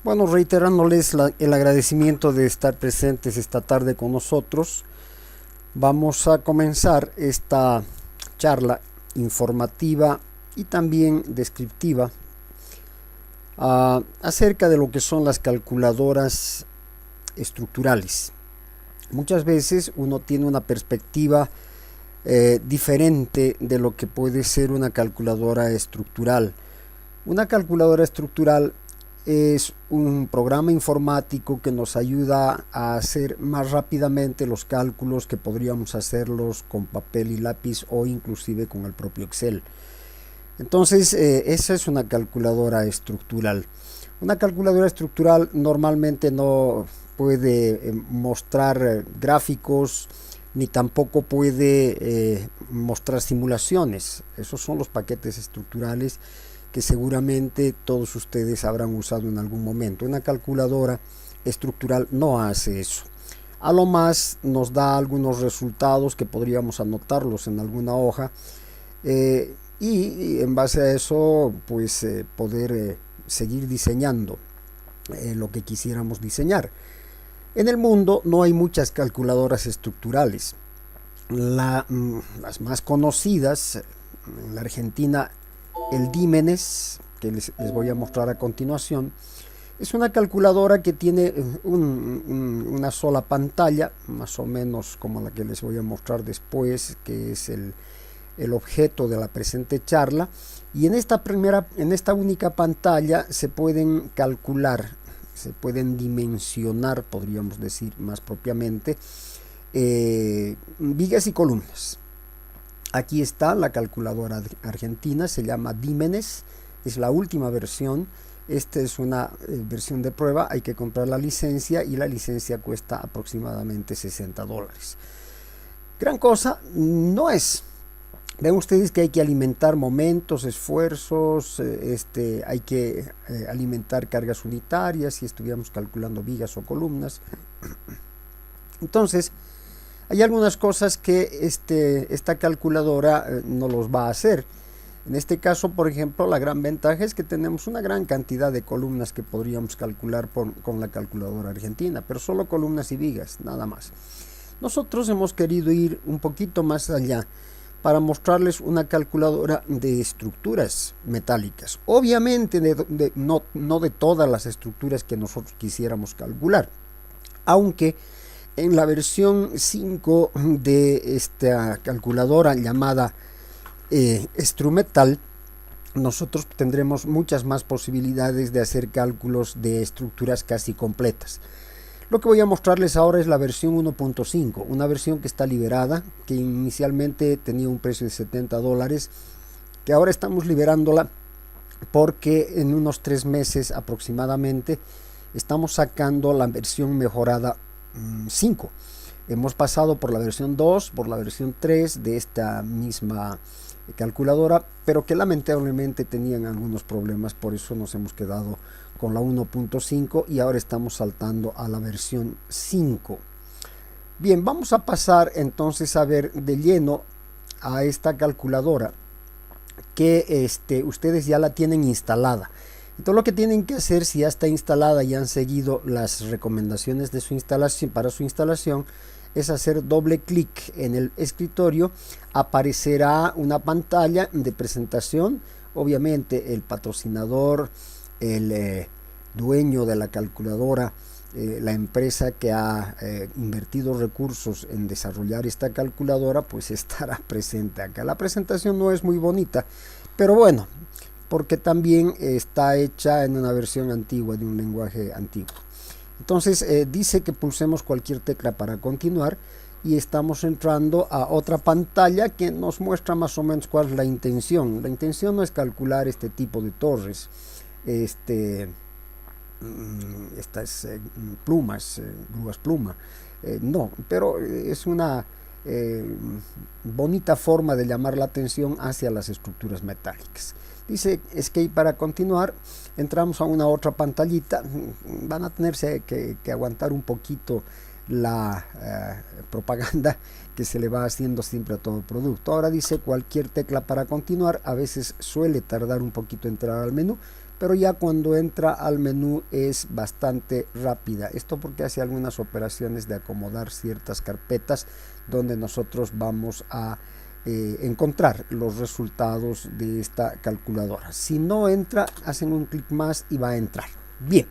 Bueno, reiterándoles el agradecimiento de estar presentes esta tarde con nosotros, vamos a comenzar esta charla informativa y también descriptiva acerca de lo que son las calculadoras estructurales. Muchas veces uno tiene una perspectiva diferente de lo que puede ser una calculadora estructural. Una calculadora estructural es un programa informático que nos ayuda a hacer más rápidamente los cálculos que podríamos hacerlos con papel y lápiz o inclusive con el propio Excel. Entonces, esa es una calculadora estructural. Una calculadora estructural normalmente no puede mostrar gráficos ni tampoco puede mostrar simulaciones. Esos son los paquetes estructurales que seguramente todos ustedes habrán usado en algún momento. Una calculadora estructural no hace eso. A lo más nos da algunos resultados que podríamos anotarlos en alguna hoja y en base a eso pues poder seguir diseñando lo que quisiéramos diseñar. En el mundo no hay muchas calculadoras estructurales. Las más conocidas en la Argentina, el Dímenes, que les voy a mostrar a continuación, es una calculadora que tiene una sola pantalla, más o menos como la que les voy a mostrar después, que es el objeto de la presente charla. Y en esta única pantalla se pueden calcular, se pueden dimensionar, podríamos decir más propiamente, vigas y columnas. Aquí está la calculadora argentina, se llama Dímenes, es la última versión. Esta es una versión de prueba, hay que comprar la licencia y la licencia cuesta aproximadamente $60. Gran cosa no es. Ven ustedes que hay que alimentar momentos, esfuerzos, hay que alimentar cargas unitarias si estuviéramos calculando vigas o columnas. Entonces, hay algunas cosas que esta calculadora no los va a hacer. En este caso, por ejemplo, la gran ventaja es que tenemos una gran cantidad de columnas que podríamos calcular con la calculadora argentina, pero solo columnas y vigas, nada más. Nosotros hemos querido ir un poquito más allá para mostrarles una calculadora de estructuras metálicas. Obviamente no de todas las estructuras que nosotros quisiéramos calcular, aunque en la versión 5 de esta calculadora llamada Strumetal, nosotros tendremos muchas más posibilidades de hacer cálculos de estructuras casi completas. Lo que voy a mostrarles ahora es la versión 1.5, una versión que está liberada, que inicialmente tenía un precio de $70, que ahora estamos liberándola porque en unos 3 meses aproximadamente estamos sacando la versión mejorada 5. Hemos pasado por la versión 2, por la versión 3 de esta misma calculadora, pero que lamentablemente tenían algunos problemas, por eso nos hemos quedado con la 1.5 y ahora estamos saltando a la versión 5. Bien, vamos a pasar entonces a ver de lleno a esta calculadora que ustedes ya la tienen instalada. Entonces lo que tienen que hacer, si ya está instalada y han seguido las recomendaciones de su instalación, para su instalación, es hacer doble clic en el escritorio. Aparecerá una pantalla de presentación, obviamente el patrocinador, el dueño de la calculadora, la empresa que ha invertido recursos en desarrollar esta calculadora, pues estará presente acá. La presentación no es muy bonita, pero bueno, porque también está hecha en una versión antigua, de un lenguaje antiguo. Entonces dice que pulsemos cualquier tecla para continuar y estamos entrando a otra pantalla que nos muestra más o menos cuál es la intención. La intención no es calcular este tipo de torres, estas plumas, grúas pluma, no, pero es una bonita forma de llamar la atención hacia las estructuras metálicas. Dice Escape para continuar. Entramos a una otra pantallita. Van a tenerse que aguantar un poquito la propaganda que se le va haciendo siempre a todo producto. Ahora dice cualquier tecla para continuar. A veces suele tardar un poquito entrar al menú, pero ya cuando entra al menú es bastante rápida. Esto porque hace algunas operaciones de acomodar ciertas carpetas donde nosotros vamos a encontrar los resultados de esta calculadora. Si no entra, hacen un clic más y va a entrar. Bien,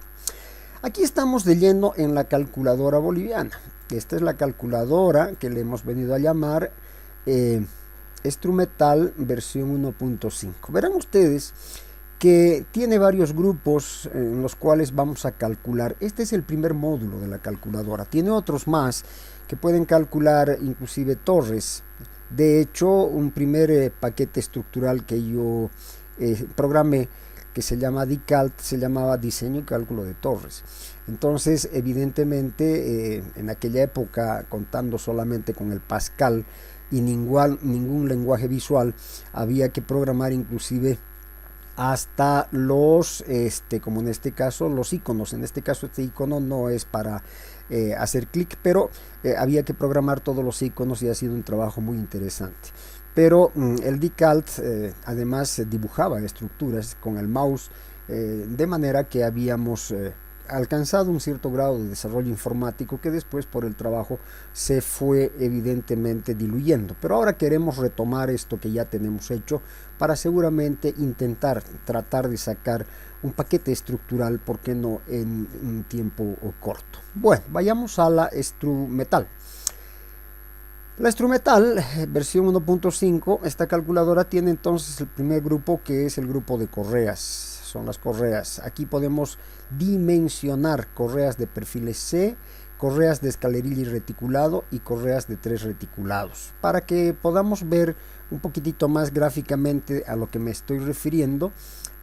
aquí estamos de lleno en la calculadora boliviana. Esta es la calculadora que le hemos venido a llamar Strumetal versión 1.5. Verán ustedes que tiene varios grupos en los cuales vamos a calcular. Este es el primer módulo de la calculadora. Tiene otros más que pueden calcular inclusive torres. De hecho, un primer paquete estructural que yo programé, que se llama DICALT, se llamaba Diseño y Cálculo de Torres. Entonces, evidentemente, en aquella época, contando solamente con el Pascal y ningún lenguaje visual, había que programar inclusive hasta los, como en este caso, los iconos. En este caso, este icono no es para hacer clic, pero había que programar todos los iconos y ha sido un trabajo muy interesante. Pero el DICALT además dibujaba estructuras con el mouse, de manera que habíamos alcanzado un cierto grado de desarrollo informático que después por el trabajo se fue evidentemente diluyendo. Pero ahora queremos retomar esto que ya tenemos hecho para seguramente tratar de sacar un paquete estructural, ¿por qué no en un tiempo corto? Bueno, vayamos a la Strumetal. La Strumetal versión 1.5, esta calculadora tiene entonces el primer grupo, que es el grupo de correas. Son las correas. Aquí podemos dimensionar correas de perfiles C, correas de escalerilla y reticulado y correas de 3 reticulados. Para que podamos ver un poquitito más gráficamente a lo que me estoy refiriendo,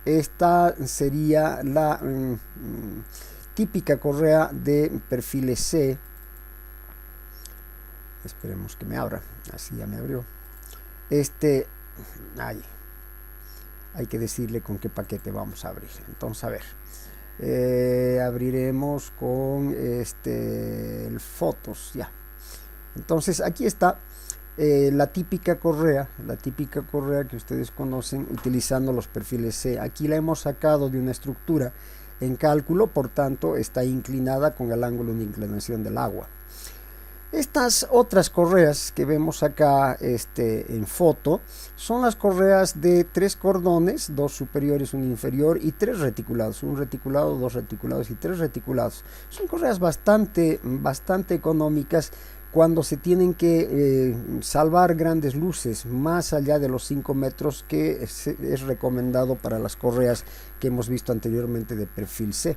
esta sería la típica correa de perfiles C. Esperemos que me abra. Así ya me abrió. Hay que decirle con qué paquete vamos a abrir. Entonces, a ver, abriremos con el Fotos, ya. Entonces aquí está la típica correa que ustedes conocen utilizando los perfiles C. Aquí la hemos sacado de una estructura en cálculo, por tanto está inclinada con el ángulo de inclinación del agua. Estas otras correas que vemos acá en foto son las correas de 3 cordones, 2 superiores, 1 inferior y 3 reticulados, 1 reticulado, 2 reticulados y 3 reticulados. Son correas bastante económicas cuando se tienen que salvar grandes luces más allá de los 5 metros que es recomendado para las correas que hemos visto anteriormente de perfil C.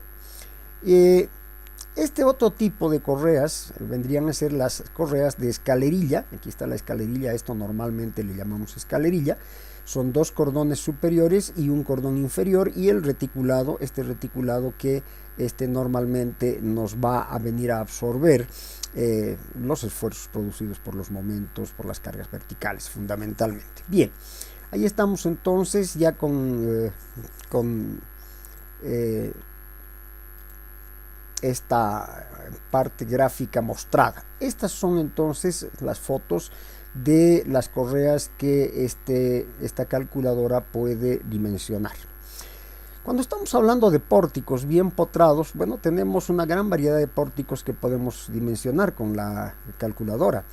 Este otro tipo de correas vendrían a ser las correas de escalerilla. Aquí está la escalerilla, esto normalmente le llamamos escalerilla. Son 2 cordones superiores y 1 cordón inferior, y el reticulado, este reticulado que normalmente nos va a venir a absorber los esfuerzos producidos por los momentos, por las cargas verticales fundamentalmente. Bien, ahí estamos entonces ya con esta parte gráfica mostrada. Estas son entonces las fotos de las correas que esta calculadora puede dimensionar. Cuando estamos hablando de pórticos bien potrados, bueno, tenemos una gran variedad de pórticos que podemos dimensionar con la calculadora.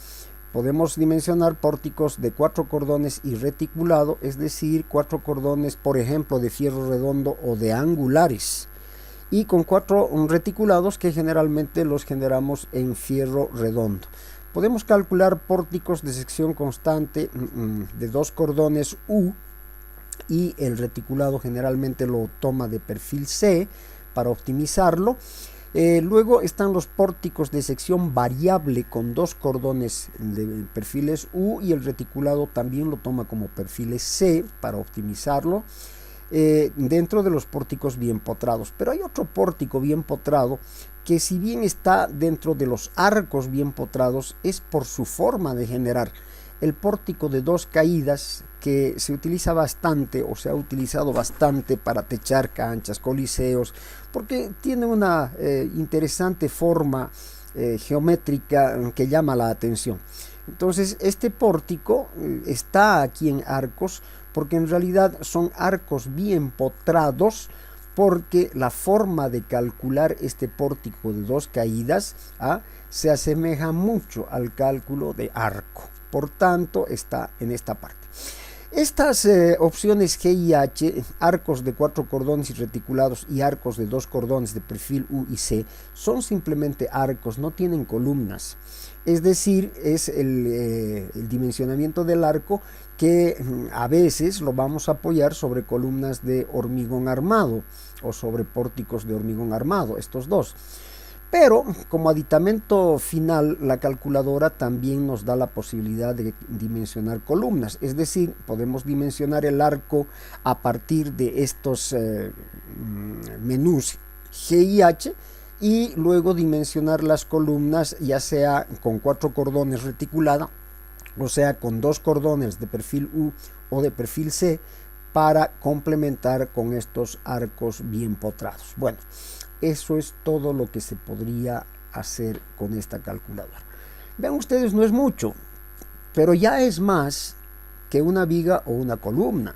Podemos dimensionar pórticos de 4 cordones y reticulado, es decir, 4 cordones, por ejemplo, de fierro redondo o de angulares, y con 4 reticulados que generalmente los generamos en fierro redondo. Podemos calcular pórticos de sección constante de 2 cordones U, y el reticulado generalmente lo toma de perfil C para optimizarlo. Luego están los pórticos de sección variable con 2 cordones de perfiles U, y el reticulado también lo toma como perfiles C para optimizarlo. Dentro de los pórticos bien potrados. Pero hay otro pórtico bien potrado que, si bien está dentro de los arcos bien potrados, es por su forma de generar. El pórtico de 2 caídas, que se utiliza bastante o se ha utilizado bastante para techar canchas, coliseos, porque tiene una interesante forma geométrica que llama la atención. Entonces este pórtico está aquí en arcos porque en realidad son arcos bien potrados porque la forma de calcular este pórtico de 2 caídas se asemeja mucho al cálculo de arco. Por tanto, está en esta parte. Estas opciones G y H, arcos de 4 cordones y reticulados y arcos de 2 cordones de perfil U y C, son simplemente arcos, no tienen columnas. Es decir, es el dimensionamiento del arco que a veces lo vamos a apoyar sobre columnas de hormigón armado o sobre pórticos de hormigón armado, estos dos. Pero como aditamento final, la calculadora también nos da la posibilidad de dimensionar columnas, es decir, podemos dimensionar el arco a partir de estos menús G y H y luego dimensionar las columnas ya sea con 4 cordones reticulada, o sea con 2 cordones de perfil U o de perfil C para complementar con estos arcos bien potrados. Bueno, eso es todo lo que se podría hacer con esta calculadora. Vean ustedes, no es mucho, pero ya es más que una viga o una columna.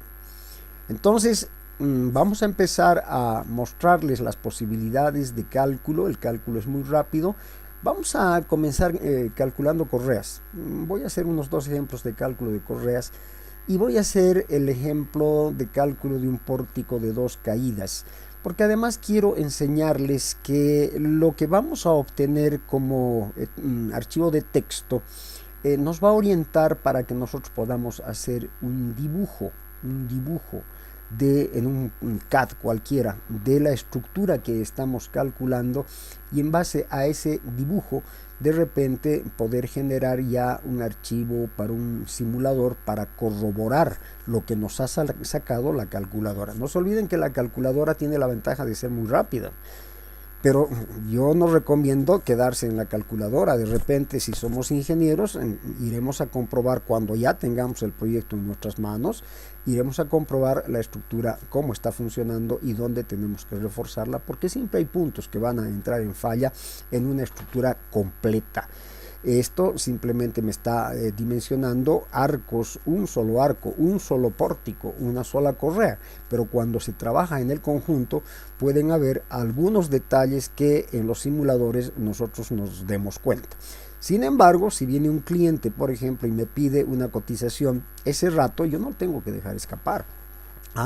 Entonces, vamos a empezar a mostrarles las posibilidades de cálculo. El cálculo es muy rápido. Vamos a comenzar calculando correas. Voy a hacer unos 2 ejemplos de cálculo de correas y voy a hacer el ejemplo de cálculo de un pórtico de 2 caídas. Porque además quiero enseñarles que lo que vamos a obtener como archivo de texto nos va a orientar para que nosotros podamos hacer un dibujo en un CAD cualquiera de la estructura que estamos calculando y en base a ese dibujo de repente poder generar ya un archivo para un simulador para corroborar lo que nos ha sacado la calculadora. No se olviden que la calculadora tiene la ventaja de ser muy rápida, pero yo no recomiendo quedarse en la calculadora. De repente, si somos ingenieros, iremos a comprobar cuando ya tengamos el proyecto en nuestras manos, iremos a comprobar la estructura, cómo está funcionando y dónde tenemos que reforzarla, porque siempre hay puntos que van a entrar en falla en una estructura completa. Esto simplemente me está dimensionando arcos, un solo arco, un solo pórtico, una sola correa, pero cuando se trabaja en el conjunto pueden haber algunos detalles que en los simuladores nosotros nos demos cuenta. Sin embargo, si viene un cliente, por ejemplo, y me pide una cotización, ese rato yo no tengo que dejar escapar.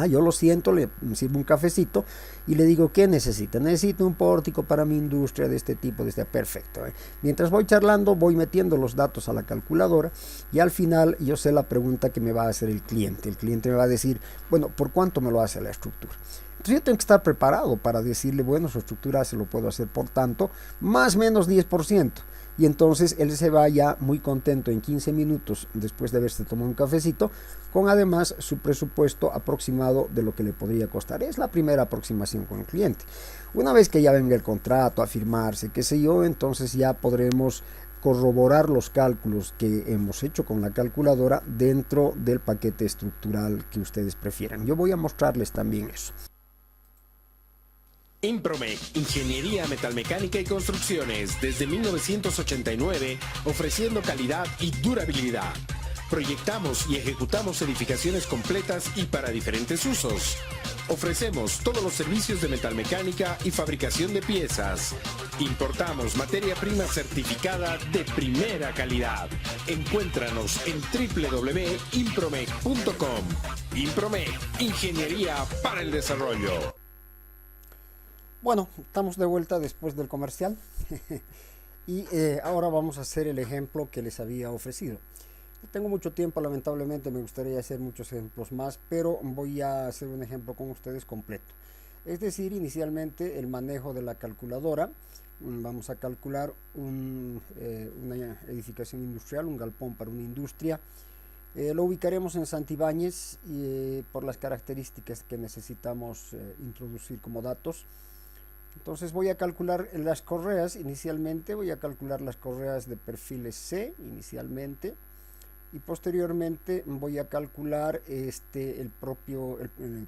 Yo lo siento, le sirvo un cafecito y le digo, ¿qué necesita? Necesito un pórtico para mi industria de este tipo, perfecto. Mientras voy charlando, voy metiendo los datos a la calculadora y al final yo sé la pregunta que me va a hacer el cliente. El cliente me va a decir, bueno, ¿por cuánto me lo hace la estructura? Entonces yo tengo que estar preparado para decirle, bueno, su estructura se lo puedo hacer por tanto, más o menos 10%. Y entonces él se va ya muy contento en 15 minutos después de haberse tomado un cafecito, con además su presupuesto aproximado de lo que le podría costar. Es la primera aproximación con el cliente. Una vez que ya venga el contrato a firmarse, qué sé yo, entonces ya podremos corroborar los cálculos que hemos hecho con la calculadora dentro del paquete estructural que ustedes prefieran. Yo voy a mostrarles también eso. Impromec, Ingeniería Metalmecánica y Construcciones, desde 1989, ofreciendo calidad y durabilidad. Proyectamos y ejecutamos edificaciones completas y para diferentes usos. Ofrecemos todos los servicios de metalmecánica y fabricación de piezas. Importamos materia prima certificada de primera calidad. Encuéntranos en www.impromec.com. Impromec, Ingeniería para el Desarrollo. Bueno, estamos de vuelta después del comercial y ahora vamos a hacer el ejemplo que les había ofrecido. No tengo mucho tiempo, lamentablemente, me gustaría hacer muchos ejemplos más, pero voy a hacer un ejemplo con ustedes completo. Es decir, inicialmente el manejo de la calculadora. Vamos a calcular una edificación industrial, un galpón para una industria. Lo ubicaremos en Santibáñez por las características que necesitamos introducir como datos. Entonces voy a calcular las correas inicialmente, voy a calcular las correas de perfiles C inicialmente y posteriormente voy a calcular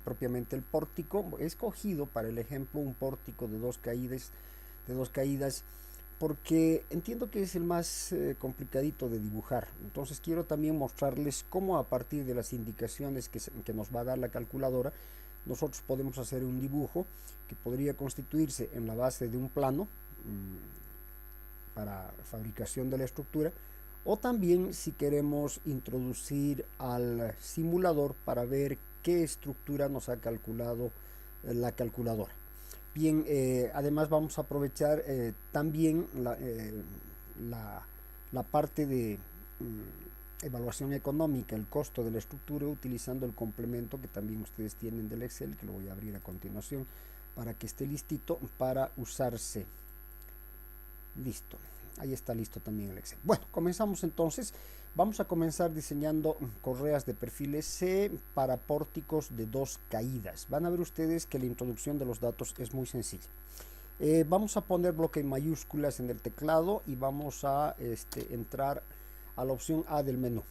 propiamente el pórtico. He escogido para el ejemplo un pórtico de dos caídas porque entiendo que es el más complicadito de dibujar. Entonces quiero también mostrarles cómo a partir de las indicaciones que nos va a dar la calculadora nosotros podemos hacer un dibujo que podría constituirse en la base de un plano para fabricación de la estructura, o también si queremos introducir al simulador para ver qué estructura nos ha calculado la calculadora. Bien, además vamos a aprovechar también la parte de evaluación económica, el costo de la estructura, utilizando el complemento que también ustedes tienen del Excel, que lo voy a abrir a continuación para que esté listito para usarse. Listo, ahí está listo también el Excel. Bueno, comenzamos entonces. Vamos a comenzar diseñando correas de perfil C para pórticos de 2 caídas. Van a ver ustedes que la introducción de los datos es muy sencilla. Vamos a poner bloque en mayúsculas en el teclado y vamos a entrar a la opción A del menú.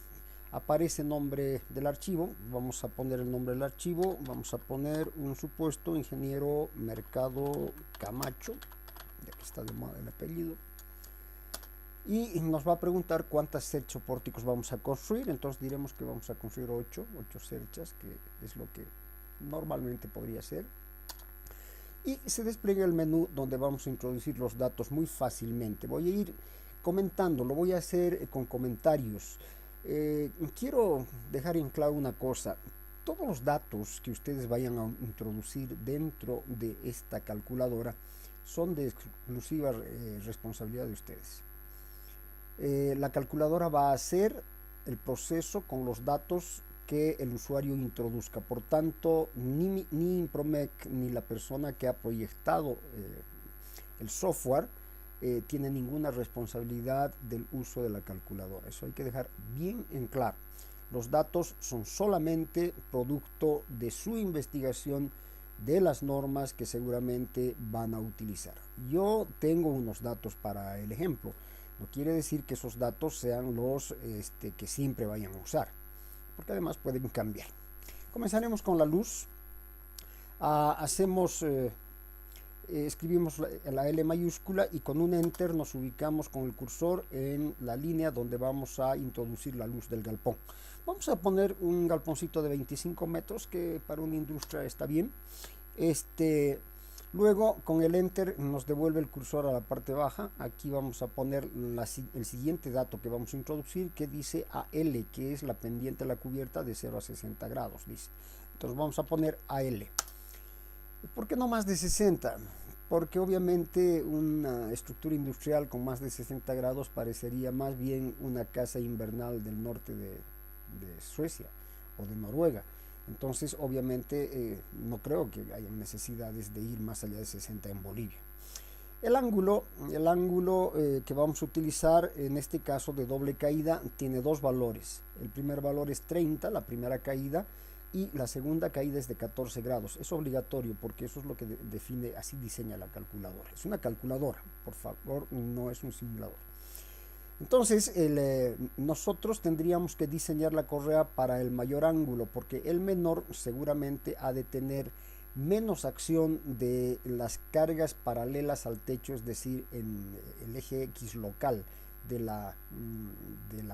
Aparece el nombre del archivo, vamos a poner el nombre del archivo, vamos a poner un supuesto ingeniero Mercado Camacho, ya que está de moda el apellido, y nos va a preguntar cuántas cerchas o pórticos vamos a construir. Entonces diremos que vamos a construir 8 cerchas, que es lo que normalmente podría ser, y se despliega el menú donde vamos a introducir los datos muy fácilmente. Voy a ir comentando, lo voy a hacer con comentarios. Quiero dejar en claro una cosa: todos los datos que ustedes vayan a introducir dentro de esta calculadora son de exclusiva responsabilidad de ustedes. La calculadora va a hacer el proceso con los datos que el usuario introduzca. Por tanto, ni Impromec ni la persona que ha proyectado el software tiene ninguna responsabilidad del uso de la calculadora. Eso hay que dejar bien en claro. Los datos son solamente producto de su investigación de las normas que seguramente van a utilizar. Yo tengo unos datos para el ejemplo. No quiere decir que esos datos sean los que siempre vayan a usar, porque además pueden cambiar. Comenzaremos con la luz. Escribimos la L mayúscula y con un enter nos ubicamos con el cursor en la línea donde vamos a introducir la luz del galpón. Vamos a poner un galponcito de 25 metros, que para una industria está bien. Luego con el enter nos devuelve el cursor a la parte baja. Aquí vamos a poner el siguiente dato que vamos a introducir, que dice AL, que es la pendiente de la cubierta de 0 a 60 grados, dice. Entonces vamos a poner AL. ¿Por qué no más de 60? Porque obviamente una estructura industrial con más de 60 grados parecería más bien una casa invernal del norte de Suecia o de Noruega. Entonces obviamente no creo que haya necesidades de ir más allá de 60 en Bolivia. El ángulo que vamos a utilizar en este caso de doble caída tiene dos valores. El primer valor es 30, la primera caída, y la segunda caída es de 14 grados. Es obligatorio porque eso es lo que define, así diseña la calculadora. Es una calculadora, por favor, no es un simulador. Entonces nosotros tendríamos que diseñar la correa para el mayor ángulo, porque el menor seguramente ha de tener menos acción de las cargas paralelas al techo, es decir, en el eje X local de la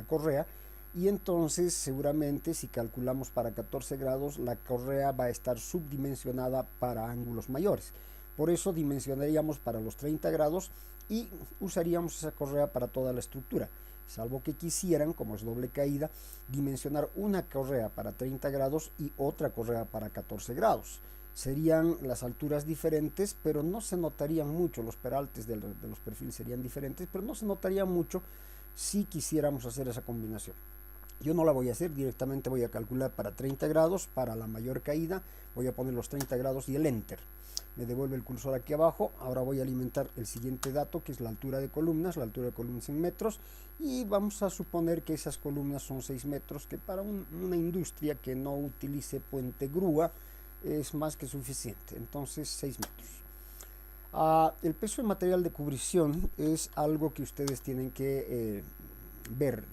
correa. Y entonces seguramente si calculamos para 14 grados la correa va a estar subdimensionada para ángulos mayores. Por eso dimensionaríamos para los 30 grados y usaríamos esa correa para toda la estructura, salvo que quisieran, como es doble caída, dimensionar una correa para 30 grados y otra correa para 14 grados. Serían las alturas diferentes, pero no se notarían mucho. Los peraltes de los perfiles serían diferentes, pero no se notaría mucho si quisiéramos hacer esa combinación. Yo no la voy a hacer, directamente voy a calcular para 30 grados, para la mayor caída, voy a poner los 30 grados y el enter. Me devuelve el cursor aquí abajo. Ahora voy a alimentar el siguiente dato, que es la altura de columnas en metros, y vamos a suponer que esas columnas son 6 metros, que para una industria que no utilice puente grúa es más que suficiente. Entonces 6 metros. El peso de material de cubrición es algo que ustedes tienen que ver.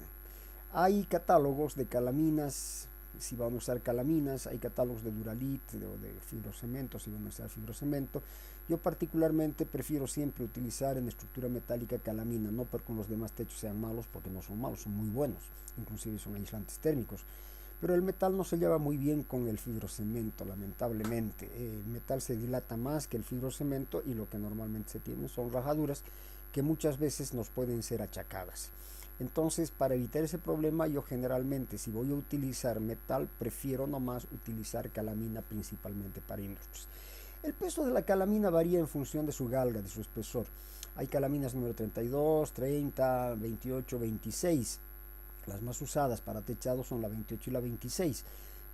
Hay catálogos de calaminas, si van a usar calaminas, hay catálogos de Duralit o de fibrocemento, si van a usar fibrocemento. Yo particularmente prefiero siempre utilizar en estructura metálica calamina, no porque los demás techos sean malos, porque no son malos, son muy buenos, inclusive son aislantes térmicos. pero el metal no se lleva muy bien con el fibrocemento, lamentablemente. El metal se dilata más que el fibrocemento y lo que normalmente se tiene son rajaduras que muchas veces nos pueden ser achacadas. Entonces, para evitar ese problema, yo generalmente, si voy a utilizar metal, prefiero nomás utilizar calamina principalmente para industrias. El peso de la calamina varía en función de su galga, de su espesor. Hay calaminas número 32, 30, 28, 26. Las más usadas para techado son la 28 y la 26.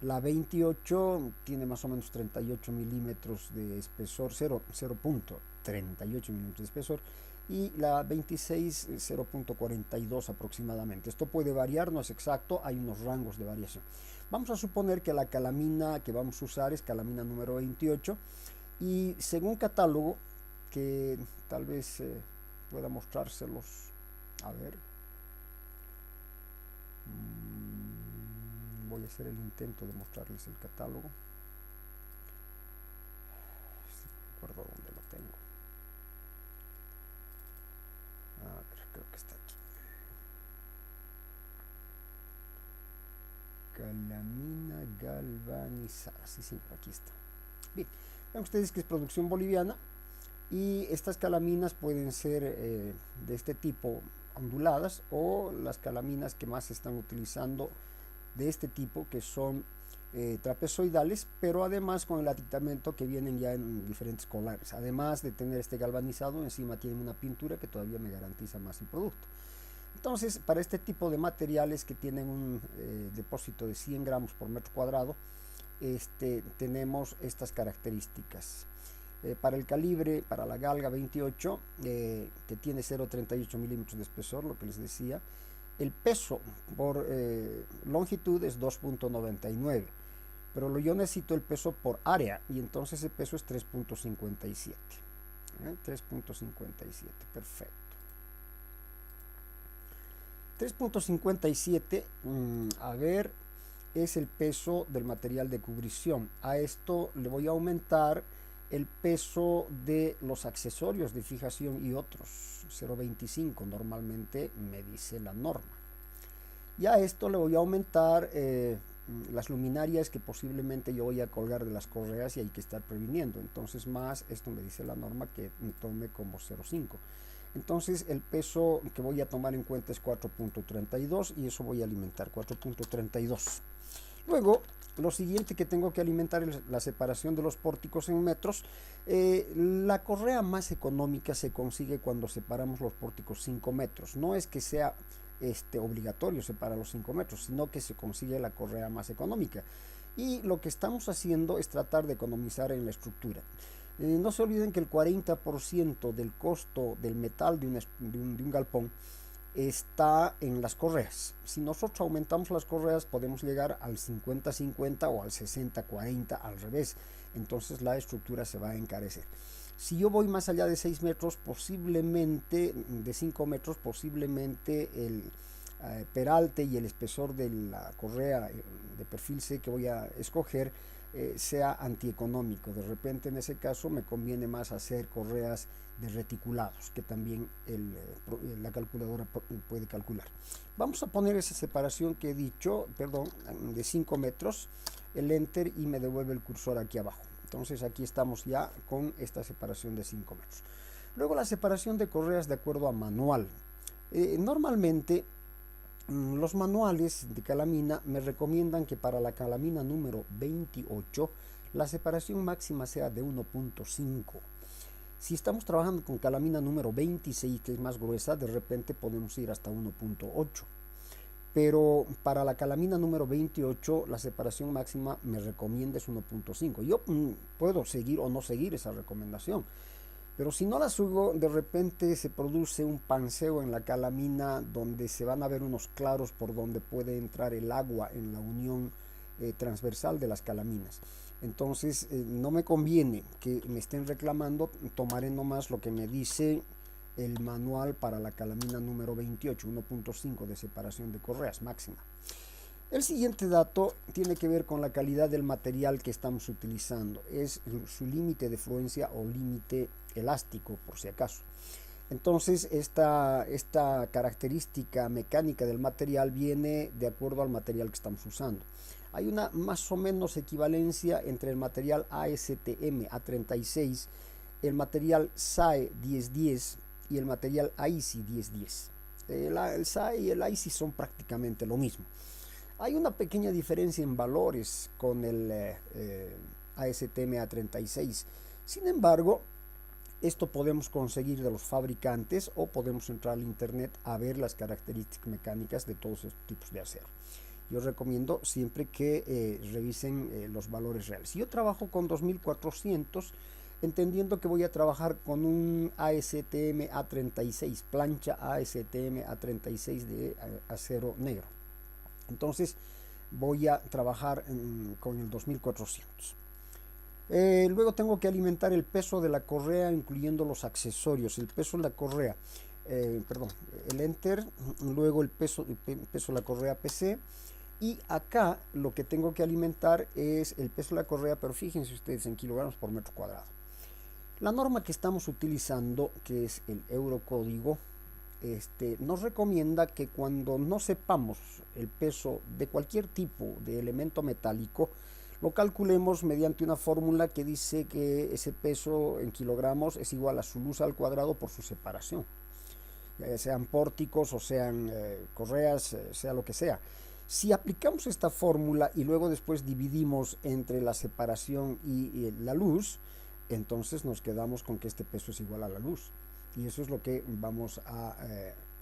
La 28 tiene más o menos 38 milímetros de espesor, 0.38 milímetros de espesor, y la 26 0.42 aproximadamente. Esto puede variar, no es exacto, hay unos rangos de variación. Vamos a suponer que la calamina que vamos a usar es calamina número 28 y según catálogo, que tal vez pueda mostrárselos, a ver, voy a hacer el intento de mostrarles el catálogo. No recuerdo dónde lo tengo. A ver, creo que está aquí. Calamina galvanizada. Sí, aquí está. Bien, vean ustedes que es producción boliviana y estas calaminas pueden ser de este tipo, onduladas, o las calaminas que más se están utilizando de este tipo, que son trapezoidales, pero además con el aditamento que vienen ya en diferentes colores. Además de tener este galvanizado, encima tienen una pintura que todavía me garantiza más el producto. Entonces, para este tipo de materiales que tienen un depósito de 100 gramos por metro cuadrado, tenemos estas características. Para el calibre, para la galga 28, que tiene 0.38 milímetros de espesor, lo que les decía, el peso por longitud es 2.99, pero yo necesito el peso por área y entonces el peso es 3.57. 3.57, perfecto. 3.57, a ver, es el peso del material de cubrición. A esto le voy a aumentar el peso de los accesorios de fijación y otros, 0.25 normalmente me dice la norma. Y a esto le voy a aumentar las luminarias que posiblemente yo voy a colgar de las correas y hay que estar previniendo. Entonces más, esto me dice la norma que tome como 0.5. Entonces el peso que voy a tomar en cuenta es 4.32 y eso voy a alimentar 4.32. Luego, lo siguiente que tengo que alimentar es la separación de los pórticos en metros. La correa más económica se consigue cuando separamos los pórticos 5 metros. No es que sea obligatorio separar los 5 metros, sino que se consigue la correa más económica. Y lo que estamos haciendo es tratar de economizar en la estructura. No se olviden que el 40% del costo del metal de un galpón está en las correas. Si nosotros aumentamos las correas podemos llegar al 50-50 o al 60-40 al revés, entonces la estructura se va a encarecer. Si yo voy más allá de 6 metros, posiblemente de 5 metros, posiblemente el peralte y el espesor de la correa de perfil C que voy a escoger sea antieconómico. De repente en ese caso me conviene más hacer correas de reticulados, que también la calculadora puede calcular. Vamos a poner esa separación que he dicho, perdón, de 5 metros, el enter y me devuelve el cursor aquí abajo. Entonces aquí estamos ya con esta separación de 5 metros. Luego la separación de correas de acuerdo a manual. Normalmente los manuales de calamina me recomiendan que para la calamina número 28 la separación máxima sea de 1.5. Si estamos trabajando con calamina número 26, que es más gruesa, de repente podemos ir hasta 1.8. Pero para la calamina número 28 la separación máxima me recomienda es 1.5. Yo puedo seguir o no seguir esa recomendación. Pero si no la sigo, de repente se produce un panseo en la calamina donde se van a ver unos claros por donde puede entrar el agua en la unión transversal de las calaminas. Entonces no me conviene que me estén reclamando, tomaré nomás lo que me dice el manual para la calamina número 28, 1.5 de separación de correas máxima. El siguiente dato tiene que ver con la calidad del material que estamos utilizando, es su límite de fluencia o límite elástico, por si acaso. Entonces esta característica mecánica del material viene de acuerdo al material que estamos usando. Hay una más o menos equivalencia entre el material ASTM A36, el material SAE 1010 y el material AISI 1010. El SAE y el AISI son prácticamente lo mismo. Hay una pequeña diferencia en valores con el ASTM A36. Sin embargo, esto podemos conseguir de los fabricantes o podemos entrar al internet a ver las características mecánicas de todos estos tipos de acero. Yo recomiendo siempre que revisen los valores reales. Yo trabajo con 2400, entendiendo que voy a trabajar con un ASTM A36, plancha ASTM A36 de acero negro. Entonces voy a trabajar con el 2400. Luego tengo que alimentar el peso de la correa, incluyendo los accesorios, el peso de la correa, el enter, luego el peso de la correa PC, y acá lo que tengo que alimentar es el peso de la correa, pero fíjense ustedes en kilogramos por metro cuadrado. La norma que estamos utilizando, que es el Eurocódigo, nos recomienda que cuando no sepamos el peso de cualquier tipo de elemento metálico, lo calculemos mediante una fórmula que dice que ese peso en kilogramos es igual a su luz al cuadrado por su separación, ya sean pórticos o sean correas, sea lo que sea. Si aplicamos esta fórmula y luego después dividimos entre la separación y la luz, entonces nos quedamos con que este peso es igual a la luz, y eso es lo que vamos a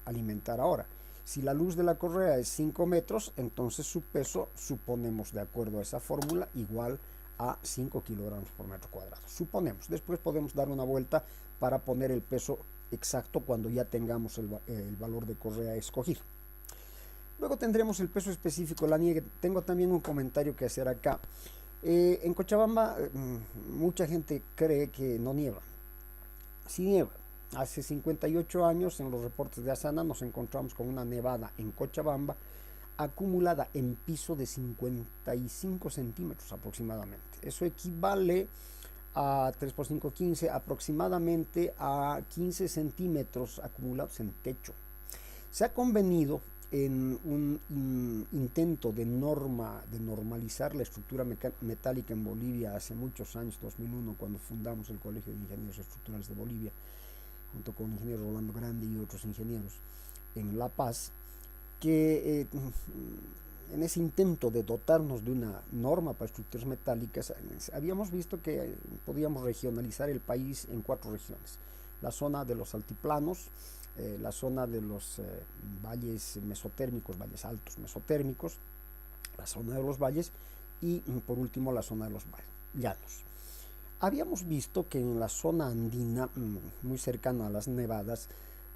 alimentar ahora. Si la luz de la correa es 5 metros, entonces su peso, suponemos de acuerdo a esa fórmula, igual a 5 kilogramos por metro cuadrado. Suponemos, después podemos dar una vuelta para poner el peso exacto cuando ya tengamos el valor de correa escogido. Luego tendremos el peso específico de la nieve. Tengo también un comentario que hacer acá. En Cochabamba mucha gente cree que no nieva. Sí nieva. Hace 58 años en los reportes de Asana nos encontramos con una nevada en Cochabamba acumulada en piso de 55 centímetros aproximadamente. Eso equivale a 3 por 5, 15, aproximadamente a 15 centímetros acumulados en techo. Se ha convenido en un intento de normalizar la estructura metálica en Bolivia hace muchos años, 2001, cuando fundamos el Colegio de Ingenieros Estructurales de Bolivia, junto con el ingeniero Rolando Grande y otros ingenieros en La Paz, que en ese intento de dotarnos de una norma para estructuras metálicas, habíamos visto que podíamos regionalizar el país en 4 regiones: la zona de los altiplanos, la zona de los valles mesotérmicos, valles altos mesotérmicos, la zona de los valles y por último la zona de los llanos. Habíamos visto que en la zona andina, muy cercana a las nevadas,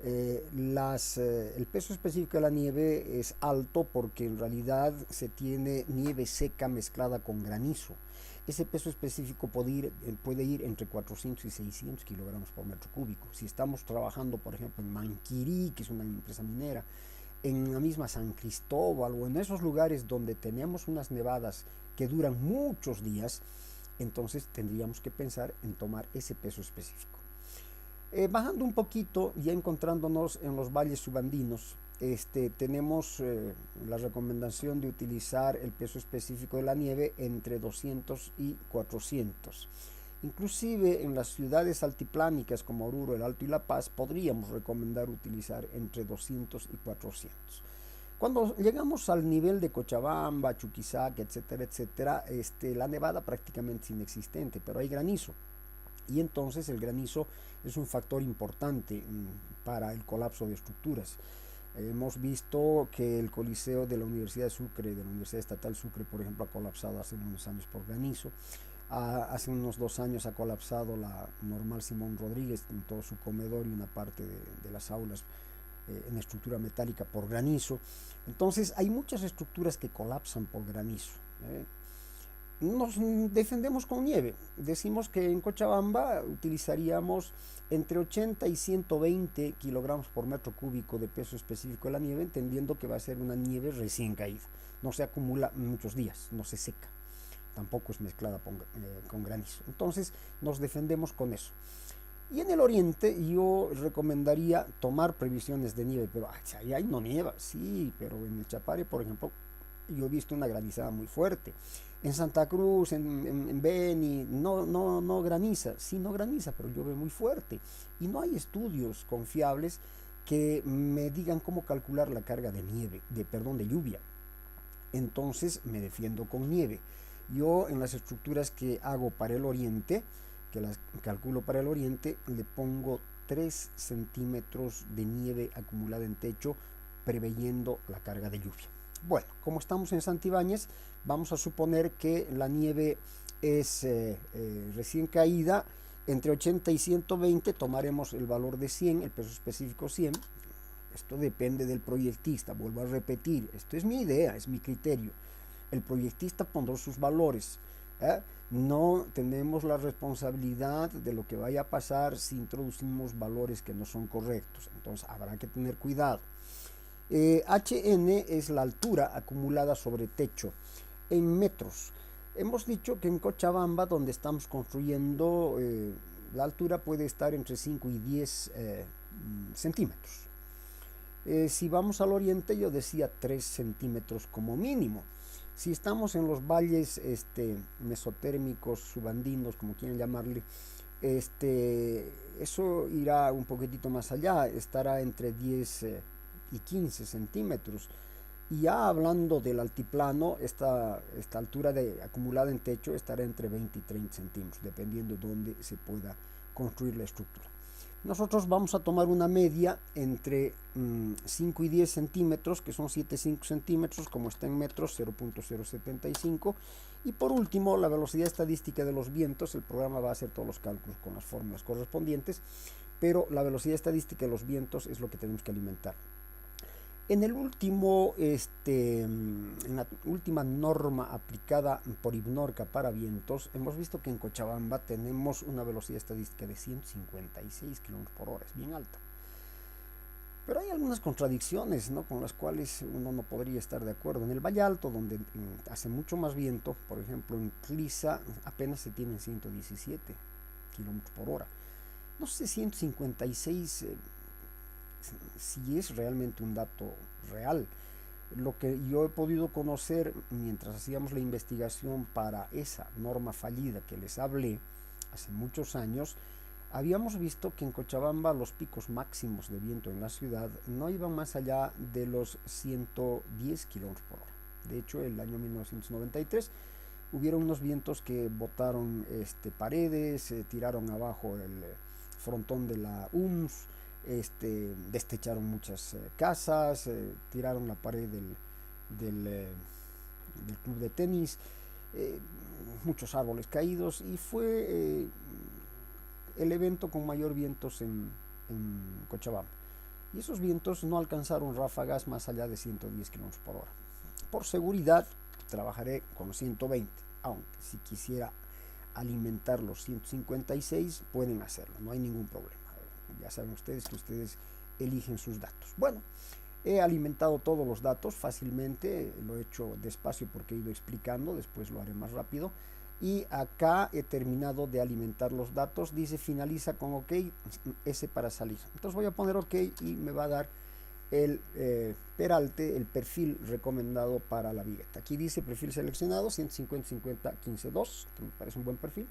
el peso específico de la nieve es alto porque en realidad se tiene nieve seca mezclada con granizo. Ese peso específico puede ir entre 400 y 600 kilogramos por metro cúbico. Si estamos trabajando, por ejemplo, en Manquirí, que es una empresa minera, en la misma San Cristóbal o en esos lugares donde tenemos unas nevadas que duran muchos días, entonces tendríamos que pensar en tomar ese peso específico. Bajando un poquito, ya encontrándonos en los valles subandinos, tenemos la recomendación de utilizar el peso específico de la nieve entre 200 y 400. Inclusive en las ciudades altiplánicas como Oruro, El Alto y La Paz podríamos recomendar utilizar entre 200 y 400. Cuando llegamos al nivel de Cochabamba, Chuquisaca, etcétera, etcétera, la nevada prácticamente es inexistente, pero hay granizo. Y entonces el granizo es un factor importante para el colapso de estructuras. Hemos visto que el Coliseo de la Universidad de Sucre, de la Universidad Estatal Sucre, por ejemplo, ha colapsado hace unos años por granizo. Hace unos 2 años ha colapsado la Normal Simón Rodríguez en todo su comedor y una parte de las aulas en estructura metálica por granizo. Entonces hay muchas estructuras que colapsan por granizo. Nos defendemos con nieve. Decimos que en Cochabamba utilizaríamos entre 80 y 120 kilogramos por metro cúbico de peso específico de la nieve, entendiendo que va a ser una nieve recién caída. No se acumula muchos días, no se seca, tampoco es mezclada con granizo. Entonces nos defendemos con eso. Y en el oriente yo recomendaría tomar previsiones de nieve, pero ahí no nieva, sí, pero en el Chapare, por ejemplo, yo he visto una granizada muy fuerte. En Santa Cruz, en Beni, no graniza, sí no graniza, pero llueve muy fuerte. Y no hay estudios confiables que me digan cómo calcular la carga de nieve, de lluvia. Entonces me defiendo con nieve. Yo en las estructuras que hago para el oriente, que las calculo para el oriente, le pongo 3 centímetros de nieve acumulada en techo, preveyendo la carga de lluvia. Bueno, como estamos en Santibáñez, vamos a suponer que la nieve es recién caída, entre 80 y 120, tomaremos el valor de 100, el peso específico 100. Esto depende del proyectista, vuelvo a repetir, esto es mi idea, es mi criterio. El proyectista pondrá sus valores. No tenemos la responsabilidad de lo que vaya a pasar si introducimos valores que no son correctos, entonces habrá que tener cuidado. HN es la altura acumulada sobre techo en metros. Hemos dicho que en Cochabamba, donde estamos construyendo, la altura puede estar entre 5 y 10 centímetros. Si vamos al oriente, yo decía 3 centímetros como mínimo. Si estamos en los valles mesotérmicos, subandinos, como quieran llamarle, eso irá un poquitito más allá, estará entre 10 y 15 centímetros. Y ya hablando del altiplano, esta altura acumulada en techo estará entre 20 y 30 centímetros, dependiendo de dónde se pueda construir la estructura. Nosotros vamos a tomar una media entre 5 y 10 centímetros, que son 7,5 centímetros, como está en metros, 0.075. Y por último, la velocidad estadística de los vientos. El programa va a hacer todos los cálculos con las fórmulas correspondientes, pero la velocidad estadística de los vientos es lo que tenemos que alimentar. En el último, en la última norma aplicada por IBNORCA para vientos, hemos visto que en Cochabamba tenemos una velocidad estadística de 156 km por hora, es bien alta. Pero hay algunas contradicciones, ¿no?, con las cuales uno no podría estar de acuerdo. En el Valle Alto, donde hace mucho más viento, por ejemplo en Clisa, apenas se tienen 117 km por hora. No sé, 156... si es realmente un dato real. Lo que yo he podido conocer mientras hacíamos la investigación para esa norma fallida que les hablé hace muchos años, habíamos visto que en Cochabamba los picos máximos de viento en la ciudad no iban más allá de los 110 km por hora. De hecho, el año 1993 hubieron unos vientos que botaron paredes, tiraron abajo el frontón de la UMS, destecharon muchas casas, tiraron la pared del club de tenis, muchos árboles caídos, y fue el evento con mayor vientos en Cochabamba. Y esos vientos no alcanzaron ráfagas más allá de 110 km por hora. Por seguridad trabajaré con 120, aunque si quisiera alimentar los 156 pueden hacerlo, no hay ningún problema. Ya saben ustedes que ustedes eligen sus datos. Bueno, he alimentado todos los datos fácilmente, lo he hecho despacio porque he ido explicando, después lo haré más rápido. Y acá he terminado de alimentar los datos, dice finaliza con OK, S para salir. Entonces voy a poner OK y me va a dar el peralte, el perfil recomendado para la vigueta. Aquí dice perfil seleccionado, 150, 50, 15, 2, que me parece un buen perfil.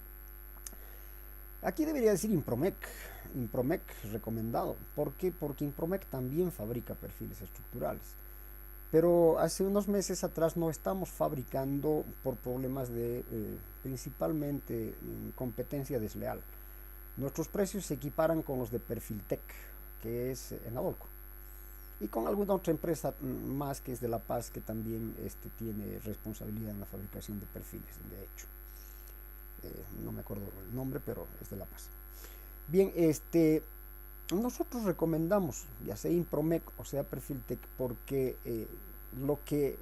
Aquí debería decir Impromec recomendado. ¿Por qué? Porque Impromec también fabrica perfiles estructurales. Pero hace unos meses atrás no estamos fabricando por problemas de principalmente competencia desleal. Nuestros precios se equiparan con los de Perfiltec, que es en Adolco. Y con alguna otra empresa más que es de La Paz, que también tiene responsabilidad en la fabricación de perfiles, de hecho. No me acuerdo el nombre, pero es de La Paz. Bien, nosotros recomendamos ya sea Impromec o sea Perfiltec porque lo que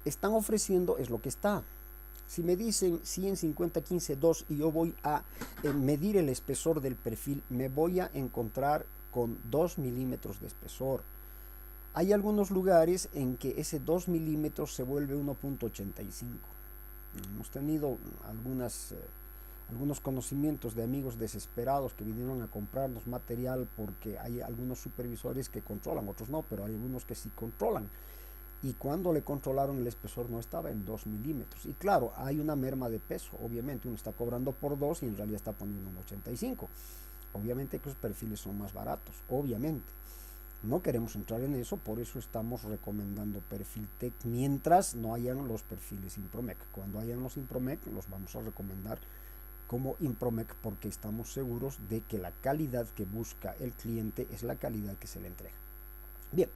están ofreciendo es lo que está. Si me dicen 100, 50, 15, 2 y yo voy a medir el espesor del perfil, me voy a encontrar con 2 milímetros de espesor. Hay algunos lugares en que ese 2 milímetros se vuelve 1.85. Hemos tenido algunas algunos conocimientos de amigos desesperados que vinieron a comprarnos material, porque hay algunos supervisores que controlan, otros no, pero hay algunos que sí controlan. Y cuando le controlaron, el espesor no estaba en 2 milímetros. Y claro, hay una merma de peso. Obviamente uno está cobrando por 2 y en realidad está poniendo un 85. Obviamente que los perfiles son más baratos, obviamente. No queremos entrar en eso, por eso estamos recomendando perfil TEC mientras no hayan los perfiles Impromec. Cuando hayan los Impromec los vamos a recomendar como Impromec, porque estamos seguros de que la calidad que busca el cliente es la calidad que se le entrega. Bien,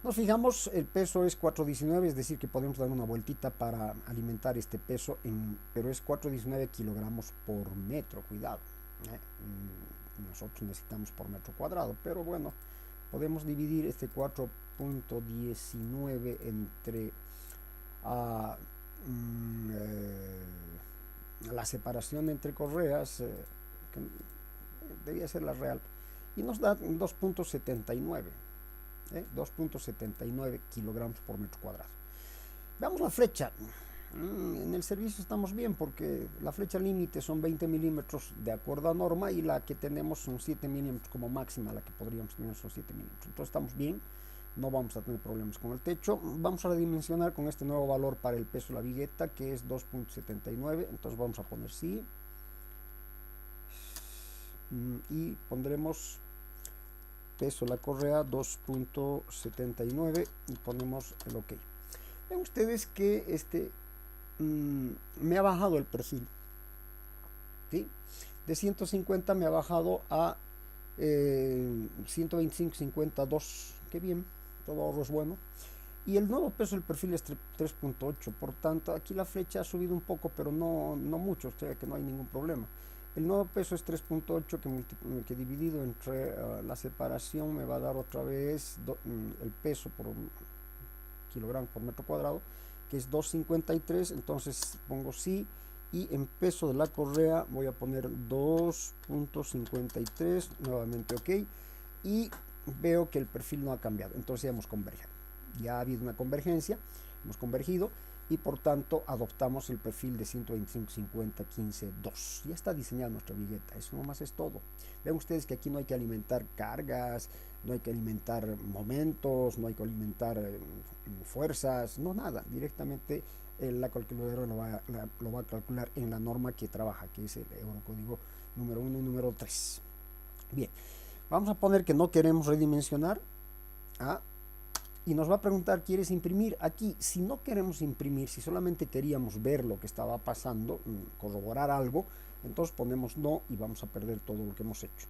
nos fijamos, el peso es 419, es decir que podemos dar una vueltita para alimentar este peso, pero es 419 kilogramos por metro, cuidado. Nosotros necesitamos por metro cuadrado, pero bueno, podemos dividir este 4.19 entre la separación entre correas, que debía ser la real, y nos da 2.79. 2.79 kilogramos por metro cuadrado. Veamos la flecha. En el servicio estamos bien, porque la flecha límite son 20 milímetros de acuerdo a norma, y la que tenemos son 7 milímetros como máxima. La que podríamos tener son 7 milímetros. Entonces estamos bien, no vamos a tener problemas con el techo. Vamos a redimensionar con este nuevo valor para el peso de la vigueta, que es 2.79. entonces vamos a poner sí, y pondremos peso de la correa 2.79 y ponemos el OK. Ven ustedes que me ha bajado el perfil, ¿sí? De 150 me ha bajado a 125.52. Qué bien, todo ahorro es bueno. Y el nuevo peso del perfil es 3.8, por tanto aquí la flecha ha subido un poco, pero no mucho, o sea que no hay ningún problema. El nuevo peso es 3.8, que dividido entre la separación me va a dar otra vez el peso por kilogramo por metro cuadrado, que es 2.53. entonces pongo sí, y en peso de la correa voy a poner 2.53, nuevamente OK, y veo que el perfil no ha cambiado, entonces ya hemos convergido. Ya ha habido una convergencia, hemos convergido, y por tanto adoptamos el perfil de 125.50.15.2. Ya está diseñada nuestra vigueta, eso nomás es todo. Ven ustedes que aquí no hay que alimentar cargas, no hay que alimentar momentos, no hay que alimentar fuerzas, no, nada. Directamente la calculadora lo va a calcular en la norma que trabaja, que es el Eurocódigo número 1 y número 3. Bien, vamos a poner que no queremos redimensionar. Y nos va a preguntar, ¿quieres imprimir? Aquí, si no queremos imprimir, si solamente queríamos ver lo que estaba pasando, corroborar algo, entonces ponemos no y vamos a perder todo lo que hemos hecho.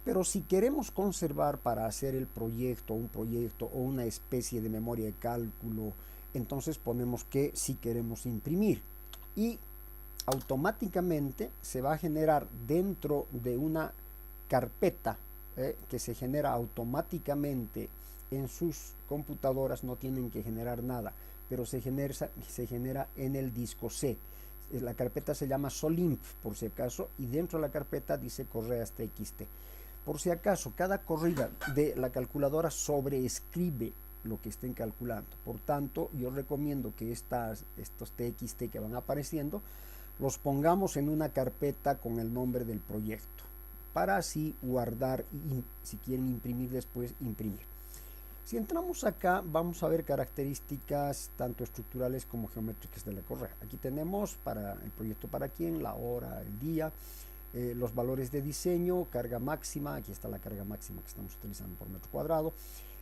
Pero si queremos conservar para hacer el proyecto, un proyecto o una especie de memoria de cálculo, entonces ponemos que sí queremos imprimir. Y automáticamente se va a generar dentro de una carpeta que se genera automáticamente en sus computadoras, no tienen que generar nada, pero se genera en el disco C. La carpeta se llama Solimp, por si acaso, y dentro de la carpeta dice correas TXT. Por si acaso, cada corrida de la calculadora sobreescribe lo que estén calculando. Por tanto, yo recomiendo que estos TXT que van apareciendo los pongamos en una carpeta con el nombre del proyecto, para así guardar y si quieren imprimir después, imprimir. Si entramos acá, vamos a ver características tanto estructurales como geométricas de la correa. Aquí tenemos para el proyecto para quién, la hora, el día, los valores de diseño, carga máxima, aquí está la carga máxima que estamos utilizando por metro cuadrado,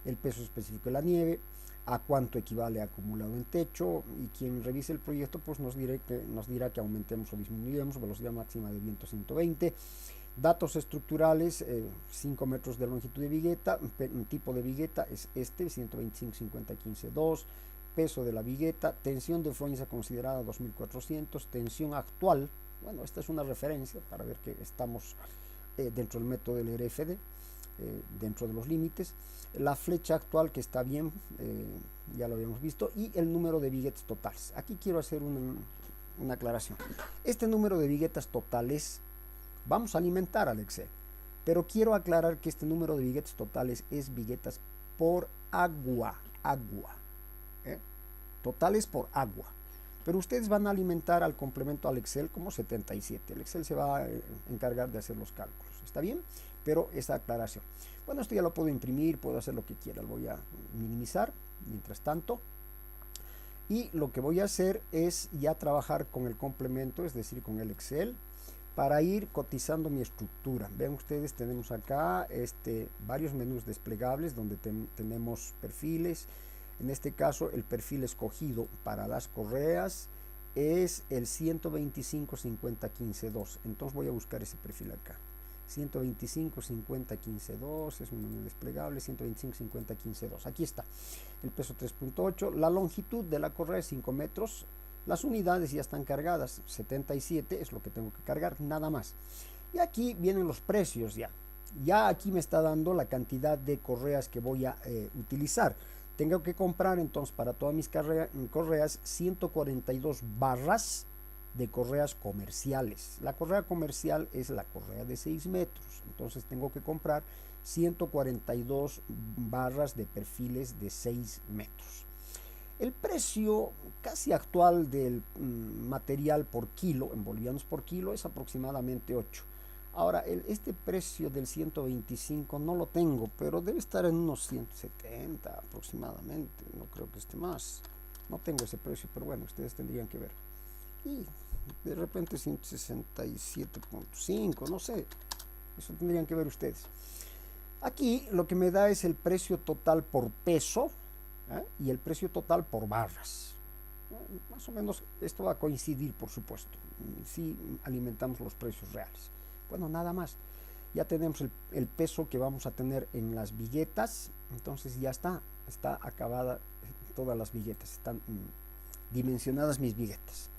el peso específico de la nieve, a cuánto equivale acumulado en techo, y quien revise el proyecto pues nos dirá que aumentemos o disminuyamos, velocidad máxima de viento 120, datos estructurales, 5 metros de longitud de vigueta, tipo de vigueta es 125.50.15.2, peso de la vigueta, tensión de fronza considerada 2400, tensión actual, bueno, esta es una referencia para ver que estamos dentro del método del RFD, dentro de los límites, la flecha actual que está bien, ya lo habíamos visto, y el número de viguetas totales. Aquí quiero hacer una aclaración. Este número de viguetas totales vamos a alimentar al Excel, pero quiero aclarar que este número de viguetas totales es viguetas por agua, totales por agua. pero ustedes van a alimentar al complemento al Excel como 77. El Excel se va a encargar de hacer los cálculos, ¿está bien? Pero esa aclaración. Bueno, esto ya lo puedo imprimir, puedo hacer lo que quiera, lo voy a minimizar mientras tanto. Y lo que voy a hacer es ya trabajar con el complemento, es decir, con el Excel, para ir cotizando mi estructura. Vean ustedes, tenemos acá varios menús desplegables donde tenemos perfiles. En este caso, el perfil escogido para las correas es el 125-50-15-2. Entonces voy a buscar ese perfil acá. 125-50-15-2 es un menú desplegable. 125-50-15-2. Aquí está. El peso 3.8. La longitud de la correa es 5 metros. Las unidades ya están cargadas. 77 es lo que tengo que cargar, nada más. Y aquí vienen los precios ya. Ya aquí me está dando la cantidad de correas que voy a utilizar. Tengo que comprar entonces para todas mis correas 142 barras de correas comerciales. La correa comercial es la correa de 6 metros. Entonces tengo que comprar 142 barras de perfiles de 6 metros. El precio casi actual del material por kilo, en bolivianos por kilo, es aproximadamente 8. Ahora, este precio del 125 no lo tengo, pero debe estar en unos 170 aproximadamente. No creo que esté más. No tengo ese precio, pero bueno, ustedes tendrían que ver. Y de repente 167.5, no sé. Eso tendrían que ver ustedes. Aquí lo que me da es el precio total por peso y el precio total por barras. Más o menos esto va a coincidir, por supuesto, si alimentamos los precios reales. Bueno, nada más. Ya tenemos el peso que vamos a tener en las viguetas. Entonces ya está acabada todas las viguetas. Están dimensionadas mis viguetas.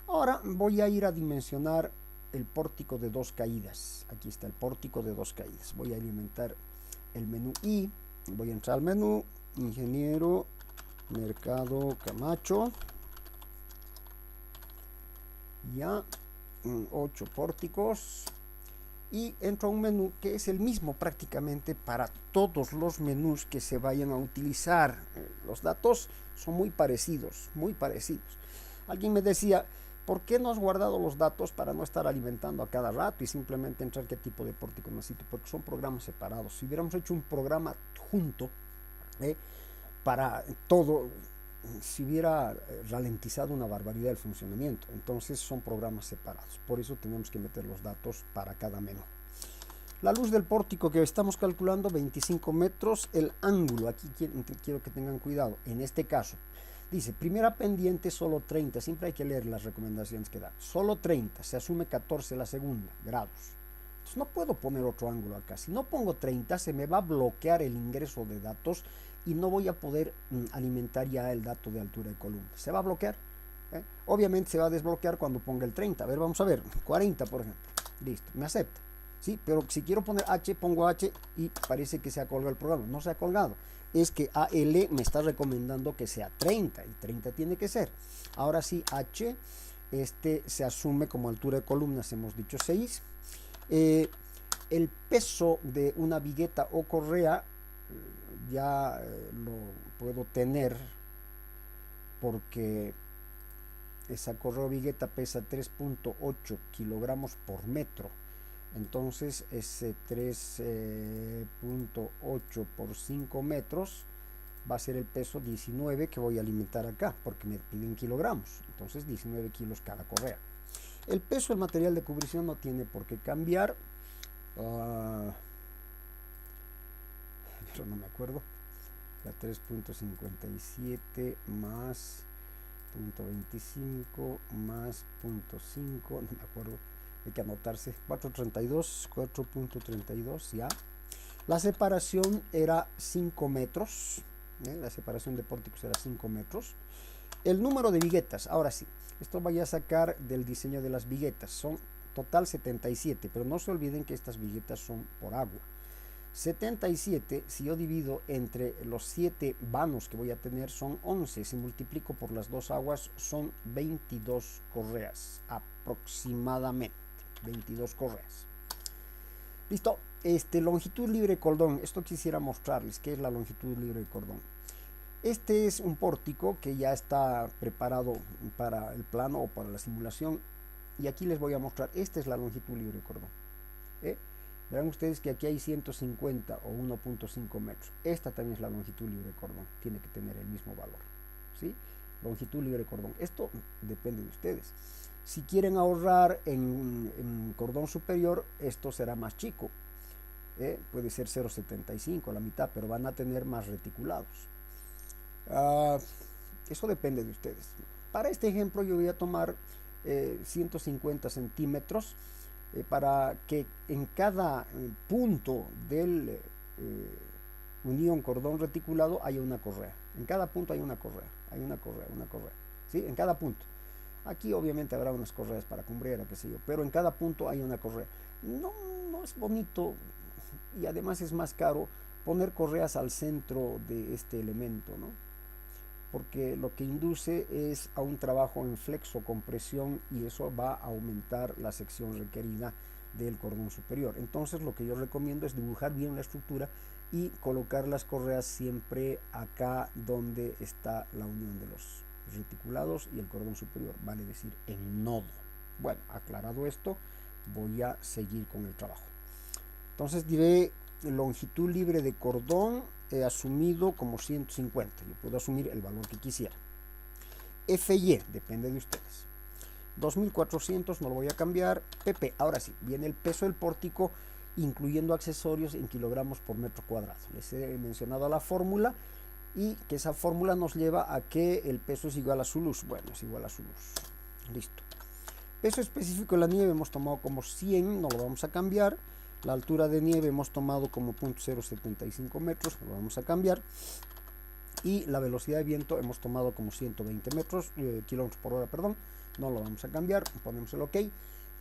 Ahora voy a ir a dimensionar el pórtico de 2 caídas. Aquí está el pórtico de 2 caídas. Voy a alimentar el menú I. Voy a entrar al menú. Ingeniero Mercado Camacho. Ya. 8 pórticos y entro a un menú que es el mismo prácticamente para todos los menús que se vayan a utilizar. Los datos son muy parecidos, muy parecidos. Alguien me decía, ¿por qué no has guardado los datos para no estar alimentando a cada rato y simplemente entrar qué tipo de pórtico necesito? Porque son programas separados. Si hubiéramos hecho un programa junto para todo, se hubiera ralentizado una barbaridad el funcionamiento. Entonces son programas separados, por eso tenemos que meter los datos para cada menú. La luz del pórtico que estamos calculando 25 metros. El ángulo, aquí quiero que tengan cuidado. En este caso dice primera pendiente solo 30, siempre hay que leer las recomendaciones que da. Solo 30, se asume 14 la segunda grados. Entonces no puedo poner otro ángulo acá. Si no pongo 30 se me va a bloquear el ingreso de datos y no voy a poder alimentar ya el dato de altura de columna. Se va a bloquear. Obviamente se va a desbloquear cuando ponga el 30. A ver, vamos a ver. 40, por ejemplo. Listo, me acepta. ¿Sí? Pero si quiero poner H, pongo H y parece que se ha colgado el programa. No se ha colgado. Es que AL me está recomendando que sea 30 y 30 tiene que ser. Ahora sí, H se asume como altura de columnas. Hemos dicho 6. El peso de una vigueta o correa ya lo puedo tener porque esa correa o vigueta pesa 3.8 kilogramos por metro. Entonces ese 3.8 por 5 metros va a ser el peso 19 que voy a alimentar acá, porque me piden kilogramos. Entonces 19 kilos cada correa. El peso del material de cubrición no tiene por qué cambiar. Pero no me acuerdo. La 3.57 más 0.25 más 0.5, no me acuerdo. Hay que anotarse. 4.32 ya. La separación era 5 metros. La separación de pórticos era 5 metros. El número de viguetas, ahora sí, esto vaya a sacar del diseño de las viguetas. Son total 77, pero no se olviden que estas viguetas son por agua. 77, si yo divido entre los 7 vanos que voy a tener, son 11. Si multiplico por las 2 aguas, son 22 correas aproximadamente. 22 correas. Listo. Longitud libre de cordón. Esto quisiera mostrarles qué es la longitud libre de cordón. Este es un pórtico que ya está preparado para el plano o para la simulación, y aquí les voy a mostrar. Esta es la longitud libre de cordón. Verán ustedes que aquí hay 150 o 1.5 metros. Esta también es la longitud libre de cordón, tiene que tener el mismo valor, ¿sí? Longitud libre de cordón. Esto depende de ustedes. Si quieren ahorrar en cordón superior, esto será más chico, puede ser 0.75, la mitad, pero van a tener más reticulados. Eso depende de ustedes. Para este ejemplo yo voy a tomar 150 centímetros para que en cada punto del unión cordón reticulado haya una correa. En cada punto hay una correa, una correa, ¿sí? En cada punto. Aquí obviamente habrá unas correas para cumbrera, qué sé yo, pero en cada punto hay una correa. No es bonito, y además es más caro poner correas al centro de este elemento, ¿no? Porque lo que induce es a un trabajo en flexo-compresión, y eso va a aumentar la sección requerida del cordón superior. Entonces lo que yo recomiendo es dibujar bien la estructura y colocar las correas siempre acá donde está la unión de los reticulados y el cordón superior, vale decir en nodo. Bueno, aclarado esto, voy a seguir con el trabajo. Entonces diré longitud libre de cordón asumido como 150. Yo puedo asumir el valor que quisiera. FY depende de ustedes. 2400 no lo voy a cambiar. PP, ahora sí, viene el peso del pórtico incluyendo accesorios en kilogramos por metro cuadrado. Les he mencionado la fórmula, y que esa fórmula nos lleva a que el peso es igual a su luz. Bueno, es igual a su luz. Listo. Peso específico de la nieve hemos tomado como 100, no lo vamos a cambiar. La altura de nieve hemos tomado como 0.075 metros, lo vamos a cambiar. Y la velocidad de viento hemos tomado como 120 kilómetros por hora, perdón, no lo vamos a cambiar, ponemos el OK.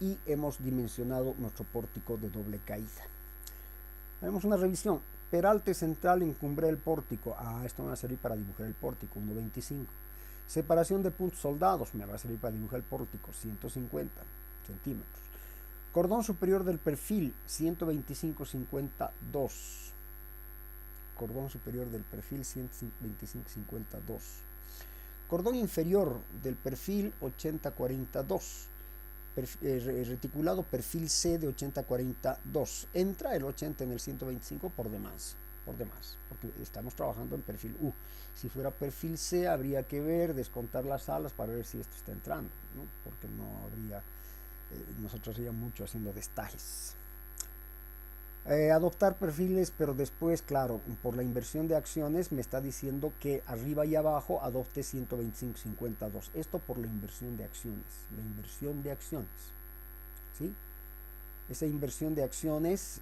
Y hemos dimensionado nuestro pórtico de doble caída. Haremos una revisión. Peralte central en cumbre del pórtico. Esto me va a servir para dibujar el pórtico, 1.25. Separación de puntos soldados, me va a servir para dibujar el pórtico, 150 centímetros. Cordón superior del perfil, 125-52. Cordón superior del perfil, 125-52. Cordón inferior del perfil, 80-42. Reticulado perfil C de 80-42. Entra el 80 en el 125 por demás, porque estamos trabajando en perfil U. Si fuera perfil C, habría que descontar las alas para ver si esto está entrando, ¿no? Porque no habría, nosotros iríamos mucho haciendo destajes. Adoptar perfiles, pero después, claro, por la inversión de acciones me está diciendo que arriba y abajo adopte 125-52. Esto por la inversión de acciones. ¿Sí? Esa inversión de acciones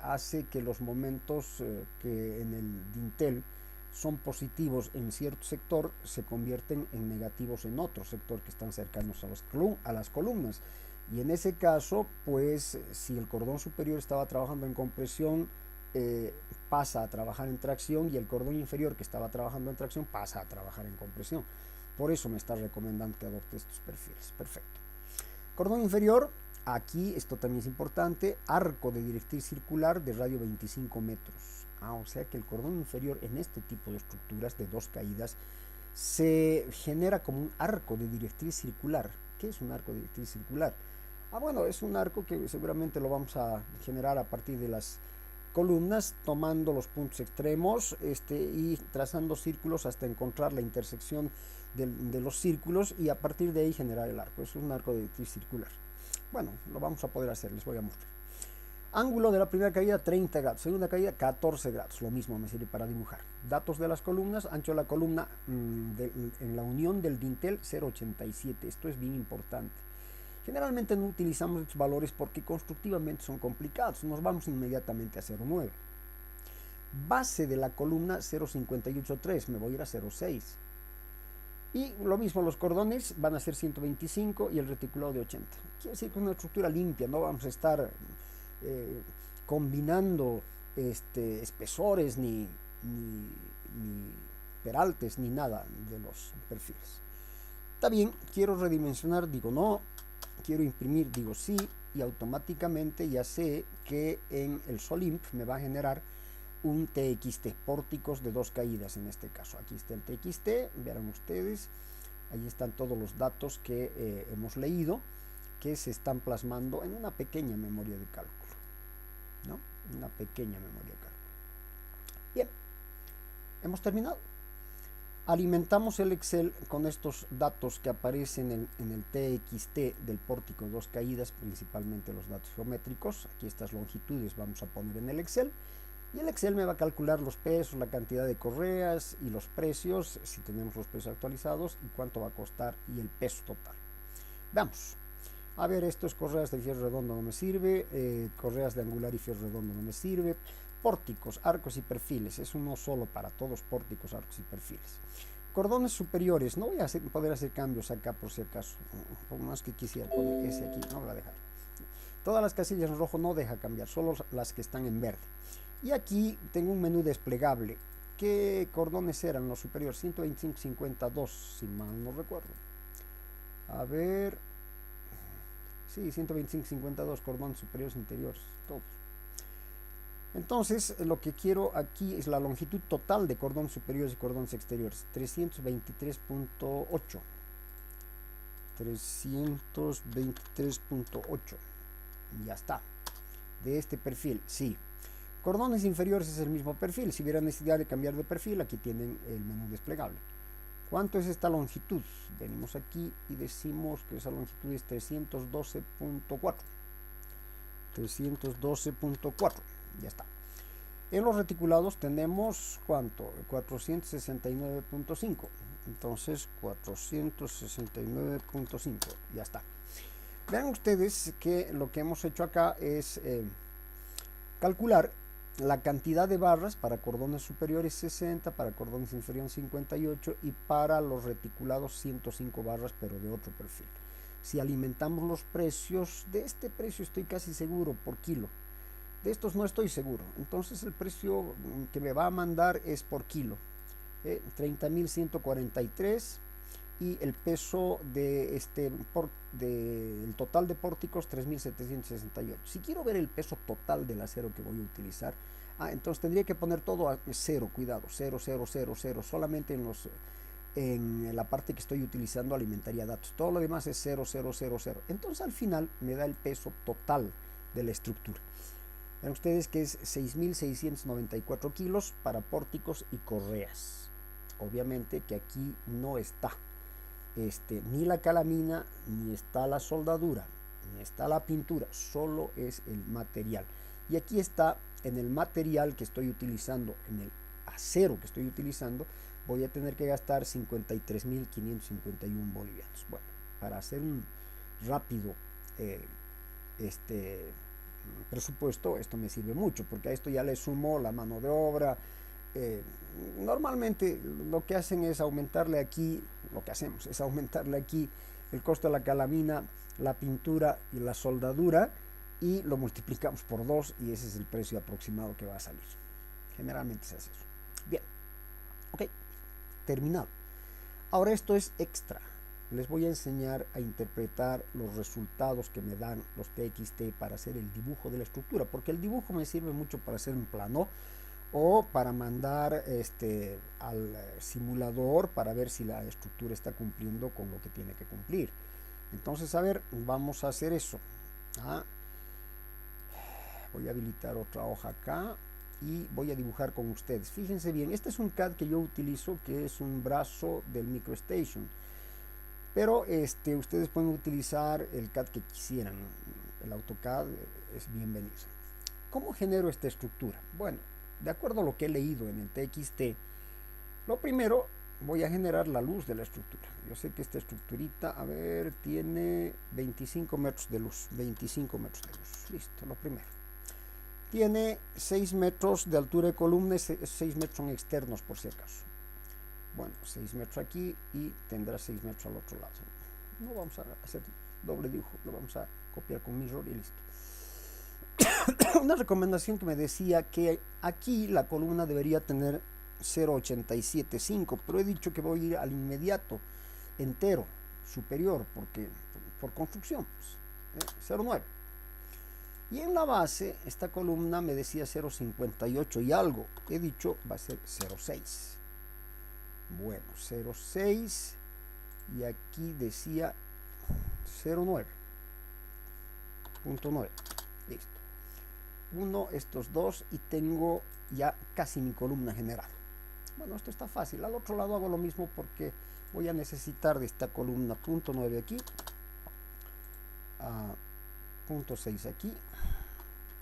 hace que los momentos que en el dintel son positivos en cierto sector se convierten en negativos en otro sector que están cercanos a las columnas. Y en ese caso, pues si el cordón superior estaba trabajando en compresión, pasa a trabajar en tracción, y el cordón inferior que estaba trabajando en tracción pasa a trabajar en compresión. Por eso me está recomendando que adopte estos perfiles. Perfecto. Cordón inferior, aquí esto también es importante, arco de directriz circular de radio 25 metros. O sea que el cordón inferior en este tipo de estructuras de dos caídas se genera como un arco de directriz circular. ¿Qué es un arco de directriz circular? Bueno, es un arco que seguramente lo vamos a generar a partir de las columnas, tomando los puntos extremos y trazando círculos hasta encontrar la intersección de los círculos, y a partir de ahí generar el arco. Es un arco de directriz circular. Bueno, lo vamos a poder hacer, les voy a mostrar. Ángulo de la primera caída 30 grados, segunda caída 14 grados, lo mismo me sirve para dibujar. Datos de las columnas, ancho de la columna en la unión del dintel 0.87, esto es bien importante. Generalmente no utilizamos estos valores porque constructivamente son complicados, nos vamos inmediatamente a 0.9. Base de la columna 0.583, me voy a ir a 0.6. Y lo mismo, los cordones van a ser 125 y el reticulado de 80. Quiere decir que es una estructura limpia, no vamos a estar combinando espesores ni peraltes ni nada de los perfiles. Está bien, quiero redimensionar, digo no, quiero imprimir, digo sí, y automáticamente ya sé que en el SOLIMP me va a generar un TXT, pórticos de dos caídas en este caso. Aquí está el TXT, verán ustedes, ahí están todos los datos que hemos leído, que se están plasmando en una pequeña memoria de cálculo, ¿no? Una pequeña memoria de cálculo. Bien, hemos terminado. Alimentamos el Excel con estos datos que aparecen en el TXT del pórtico de dos caídas, principalmente los datos geométricos. Aquí estas longitudes vamos a poner en el Excel. Y el Excel me va a calcular los pesos, la cantidad de correas y los precios, si tenemos los precios actualizados, y cuánto va a costar y el peso total. Vamos. A ver, esto es correas de fierro redondo, no me sirve. Correas de angular y fierro redondo no me sirve. Pórticos, arcos y perfiles. Es uno solo para todos, pórticos, arcos y perfiles. Cordones superiores. No voy a poder hacer cambios acá por si acaso. Por más que quisiera poner ese aquí, no lo voy a dejar. Todas las casillas en rojo no deja cambiar, solo las que están en verde. Y aquí tengo un menú desplegable. ¿Qué cordones eran los superiores? 125.52, si mal no recuerdo. A ver. Sí, 125.52 cordones superiores interiores, todos. Entonces, lo que quiero aquí es la longitud total de cordones superiores y cordones exteriores. 323.8. 323.8. Ya está. De este perfil, sí. Cordones inferiores es el mismo perfil. Si hubiera necesidad de cambiar de perfil, aquí tienen el menú desplegable. ¿Cuánto es esta longitud? Venimos aquí y decimos que esa longitud es 312.4. 312.4. Ya está. En los reticulados tenemos, ¿cuánto? 469.5. Entonces, 469.5. Ya está. Vean ustedes que lo que hemos hecho acá es calcular la cantidad de barras para cordones superiores 60, para cordones inferiores 58 y para los reticulados 105 barras, pero de otro perfil. Si alimentamos los precios, de este precio estoy casi seguro por kilo. De estos no estoy seguro. Entonces el precio que me va a mandar es por kilo. 30.143 y el peso de el total de pórticos 3.768. Si quiero ver el peso total del acero que voy a utilizar, entonces tendría que poner todo a cero, cuidado, 0, 0, 0, 0, solamente en la parte que estoy utilizando alimentaría datos, todo lo demás es 0, 0, 0, 0. Entonces al final me da el peso total de la estructura. Ven ustedes que es 6.694 kilos para pórticos y correas. Obviamente que aquí no está ni la calamina, ni está la soldadura, ni está la pintura, solo es el material. Y aquí está en el material que estoy utilizando, en el acero que estoy utilizando, voy a tener que gastar 53.551 bolivianos. Bueno, para hacer un rápido presupuesto, esto me sirve mucho, porque a esto ya le sumo la mano de obra. Normalmente lo que hacen es aumentarle aquí, el costo de la calamina, la pintura y la soldadura, y lo multiplicamos por 2 y ese es el precio aproximado que va a salir. Generalmente se hace eso. Bien, ok, terminado. Ahora esto es extra. Les voy a enseñar a interpretar los resultados que me dan los TXT para hacer el dibujo de la estructura, porque el dibujo me sirve mucho para hacer un plano o para mandar al simulador para ver si la estructura está cumpliendo con lo que tiene que cumplir. Entonces, a ver, vamos a hacer eso. Voy a habilitar otra hoja acá y voy a dibujar con ustedes. Fíjense bien, este es un CAD que yo utilizo, que es un brazo del MicroStation, pero ustedes pueden utilizar el CAD que quisieran. El AutoCAD es bienvenido. ¿Cómo genero esta estructura? Bueno, de acuerdo a lo que he leído en el TXT, lo primero voy a generar la luz de la estructura. Yo sé que esta estructurita, a ver, tiene 25 metros de luz. 25 metros de luz. Listo, lo primero. Tiene 6 metros de altura de columna, 6 metros son externos por si acaso. Bueno, 6 metros aquí y tendrá 6 metros al otro lado. No vamos a hacer doble dibujo, lo vamos a copiar con mirror y listo. Una recomendación que me decía que aquí la columna debería tener 0.875, pero he dicho que voy a ir al inmediato entero superior, porque por construcción, pues, 0.9. Y en la base, esta columna me decía 0,58 y algo. He dicho va a ser 0,6. Bueno, 0,6 y aquí decía 0,9. Punto 9. Listo. Uno, estos dos y tengo ya casi mi columna general. Bueno, esto está fácil. Al otro lado hago lo mismo porque voy a necesitar de esta columna punto 9 aquí, punto 6 aquí,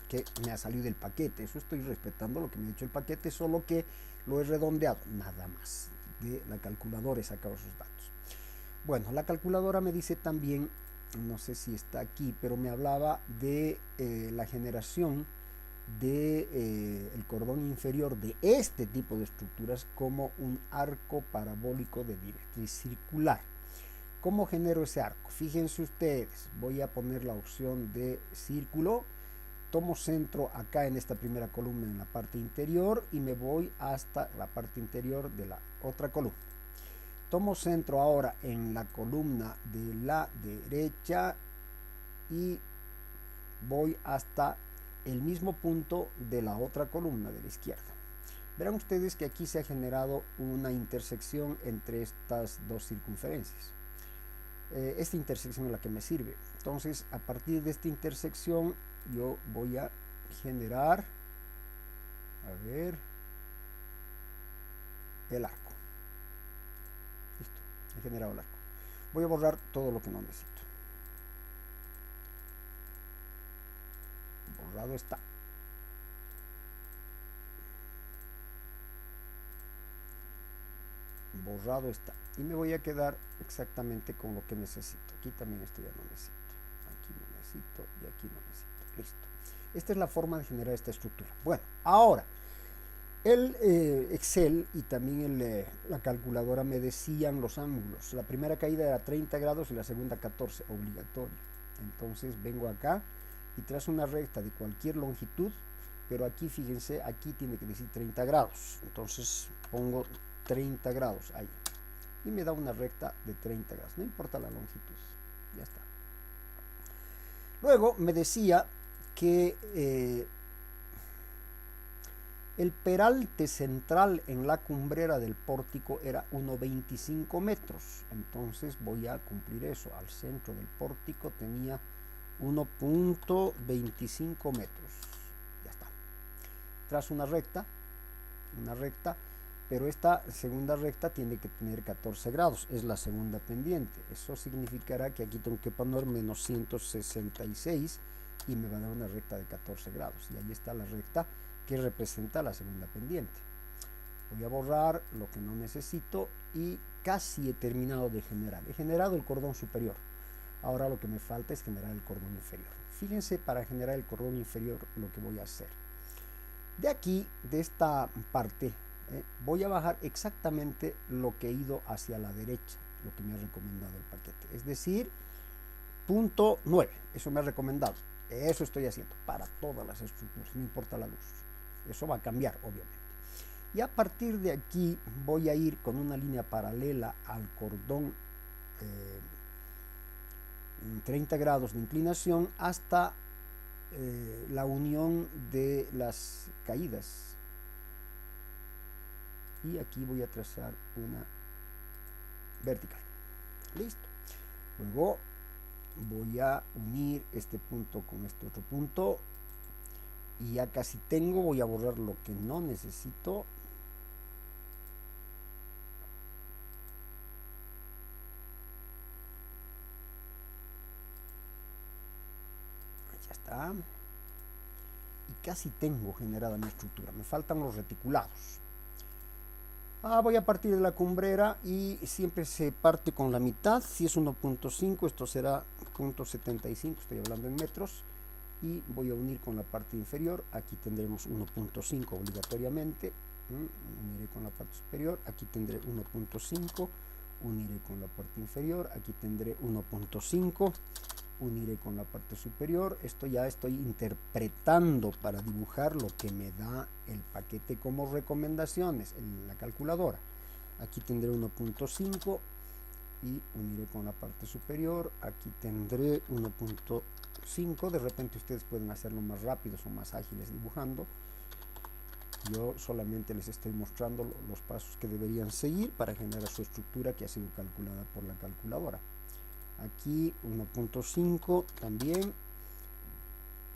que me ha salido del paquete. Eso estoy respetando lo que me ha dicho el paquete, solo que lo he redondeado, nada más. De la calculadora he sacado esos datos. Bueno, la calculadora me dice también, no sé si está aquí, pero me hablaba de la generación de el cordón inferior de este tipo de estructuras como un arco parabólico de directriz circular. ¿Cómo genero ese arco? Fíjense ustedes, voy a poner la opción de círculo, tomo centro acá en esta primera columna en la parte interior y me voy hasta la parte interior de la otra columna. Tomo centro ahora en la columna de la derecha y voy hasta el mismo punto de la otra columna de la izquierda. Verán ustedes que aquí se ha generado una intersección entre estas dos circunferencias. Esta intersección es la que me sirve. Entonces, a partir de esta intersección, yo voy a generar, el arco. Listo, he generado el arco. Voy a borrar todo lo que no necesito. Borrado está. Borrado está. Y me voy a quedar exactamente con lo que necesito. Aquí también esto ya no necesito. Aquí no necesito y aquí no necesito. Listo. Esta es la forma de generar esta estructura. Bueno, ahora, el Excel y también la calculadora me decían los ángulos. La primera caída era 30 grados y la segunda 14, obligatorio. Entonces vengo acá y trazo una recta de cualquier longitud, pero aquí fíjense, aquí tiene que decir 30 grados. Entonces pongo 30 grados ahí y me da una recta de 30 grados, no importa la longitud, ya está. Luego me decía que el peralte central en la cumbrera del pórtico era 1,25 metros, entonces voy a cumplir eso. Al centro del pórtico tenía 1,25 metros, ya está. Trazo una recta, pero esta segunda recta tiene que tener 14 grados, es la segunda pendiente. Eso significará que aquí tengo que poner menos 166 y me va a dar una recta de 14 grados. Y ahí está la recta que representa la segunda pendiente. Voy a borrar lo que no necesito y casi he terminado de generar. He generado el cordón superior. Ahora lo que me falta es generar el cordón inferior. Fíjense, para generar el cordón inferior lo que voy a hacer. De aquí, de esta parte, voy a bajar exactamente lo que he ido hacia la derecha, lo que me ha recomendado el paquete. Es decir, punto 9, eso me ha recomendado. Eso estoy haciendo para todas las estructuras, no importa la luz. Eso va a cambiar, obviamente. Y a partir de aquí voy a ir con una línea paralela al cordón 30 grados de inclinación hasta la unión de las caídas. Y aquí voy a trazar una vertical. Listo. Luego voy a unir este punto con este otro punto y ya casi tengo. Voy a borrar lo que no necesito. Ya está. Y casi tengo generada mi estructura. Me faltan los reticulados. Voy a partir de la cumbrera y siempre se parte con la mitad. Si es 1,5, esto será 0,75, estoy hablando en metros. Y voy a unir con la parte inferior. Aquí tendremos 1,5 obligatoriamente. Uniré con la parte superior. Aquí tendré 1,5. Uniré con la parte inferior. Aquí tendré 1,5. Uniré con la parte superior. Esto ya estoy interpretando para dibujar lo que me da el paquete como recomendaciones en la calculadora. Aquí tendré 1,5 y uniré con la parte superior. Aquí tendré 1.5. De repente ustedes pueden hacerlo más rápido, son más ágiles dibujando. Yo solamente les estoy mostrando los pasos que deberían seguir para generar su estructura que ha sido calculada por la calculadora. Aquí 1.5 también,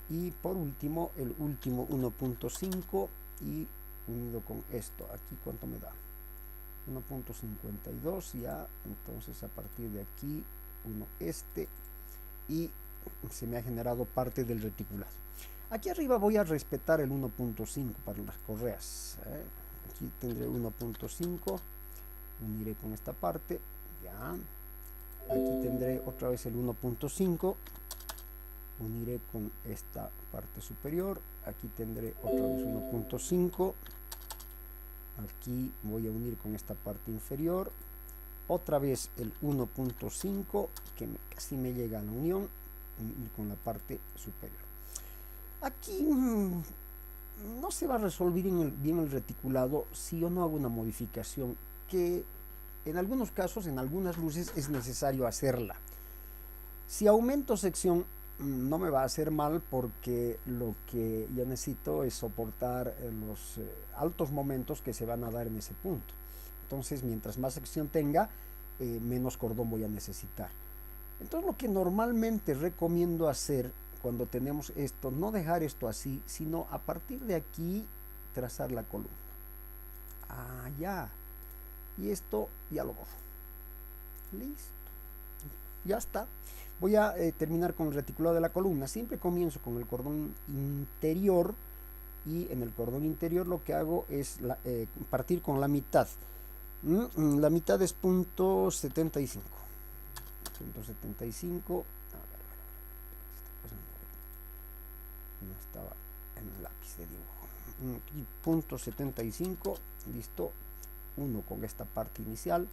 y por último el último 1.5 y unido con esto. Aquí cuánto me da, 1.52 ya. Entonces a partir de aquí y se me ha generado parte del reticulado. Aquí arriba voy a respetar el 1.5 para las correas, aquí tendré 1.5, uniré con esta parte, ya. Aquí tendré otra vez el 1.5, uniré con esta parte superior. Aquí tendré otra vez 1.5, aquí voy a unir con esta parte inferior, otra vez el 1.5 que casi me llega a la unión, unir con la parte superior. Aquí no se va a resolver bien el reticulado si yo no hago una modificación que en algunos casos, en algunas luces es necesario hacerla. Si aumento sección no me va a hacer mal, porque lo que yo necesito es soportar los altos momentos que se van a dar en ese punto. Entonces mientras más sección tenga, menos cordón voy a necesitar. Entonces lo que normalmente recomiendo hacer cuando tenemos esto, no dejar esto así, sino a partir de aquí trazar la columna. Ya. Y esto ya lo borro. Listo. Ya está. Voy a terminar con el reticulado de la columna. Siempre comienzo con el cordón interior, y en el cordón interior lo que hago es partir con la mitad. La mitad es .75. No estaba en el lápiz de dibujo. Punto 75, listo. 1 con esta parte inicial.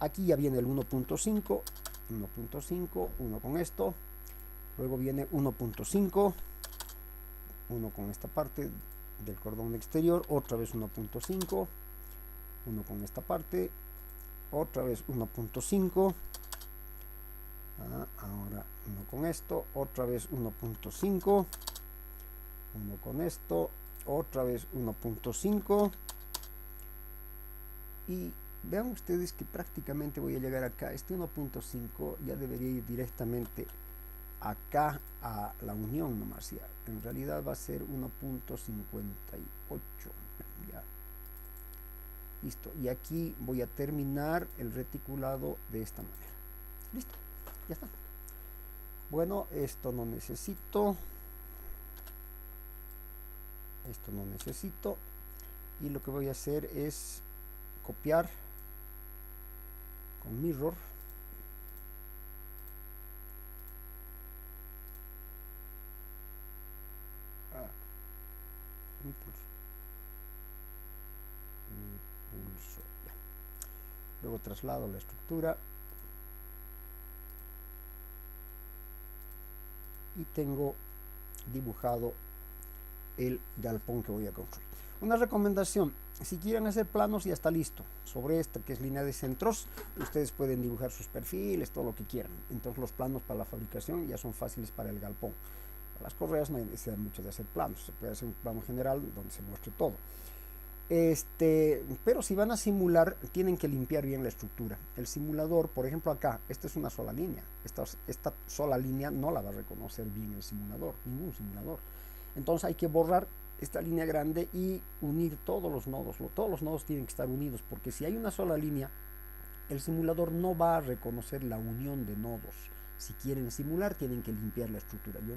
Aquí ya viene el 1.5, 1 con esto. Luego viene 1.5, 1 con esta parte del cordón exterior. Otra vez 1.5, 1 con esta parte. Otra vez 1.5. Ahora 1 con esto. Otra vez 1.5. 1 con esto, otra vez 1.5, y vean ustedes que prácticamente voy a llegar acá. Este 1.5 ya debería ir directamente acá a la unión nomás. Ya en realidad va a ser 1.58, ya. Listo, y aquí voy a terminar el reticulado de esta manera. Listo, ya está. Bueno, esto no necesito, y lo que voy a hacer es copiar con mirror, impulso, ya. Luego traslado la estructura y tengo dibujado el galpón que voy a construir. Una recomendación: si quieren hacer planos, ya está listo. Sobre esta que es línea de centros, ustedes pueden dibujar sus perfiles, todo lo que quieran. Entonces los planos para la fabricación ya son fáciles para el galpón. Para las correas no hay necesidad mucho de hacer planos, se puede hacer un plano general donde se muestre todo. Pero si van a simular, tienen que limpiar bien la estructura. El simulador, por ejemplo acá, esta es una sola línea. Esta sola línea no la va a reconocer bien el simulador, ningún simulador. Entonces hay que borrar esta línea grande y unir todos los nodos. Todos los nodos tienen que estar unidos, porque si hay una sola línea, el simulador no va a reconocer la unión de nodos. Si quieren simular, tienen que limpiar la estructura. Yo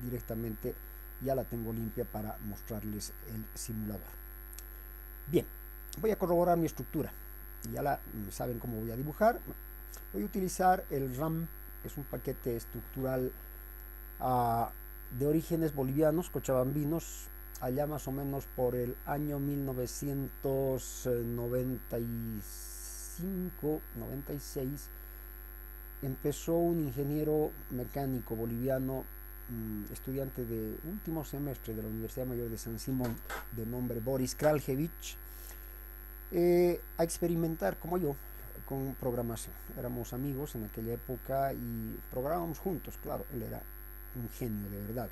directamente ya la tengo limpia para mostrarles el simulador. Bien, voy a corroborar mi estructura. Ya saben cómo voy a dibujar. Voy a utilizar el RAM, es un paquete estructural de orígenes bolivianos, cochabambinos, allá más o menos por el año 1995-96, empezó un ingeniero mecánico boliviano, estudiante de último semestre de la Universidad Mayor de San Simón, de nombre Boris Kraljevich, a experimentar como yo con programación. Éramos amigos en aquella época y programábamos juntos. Claro, él era un genio de verdad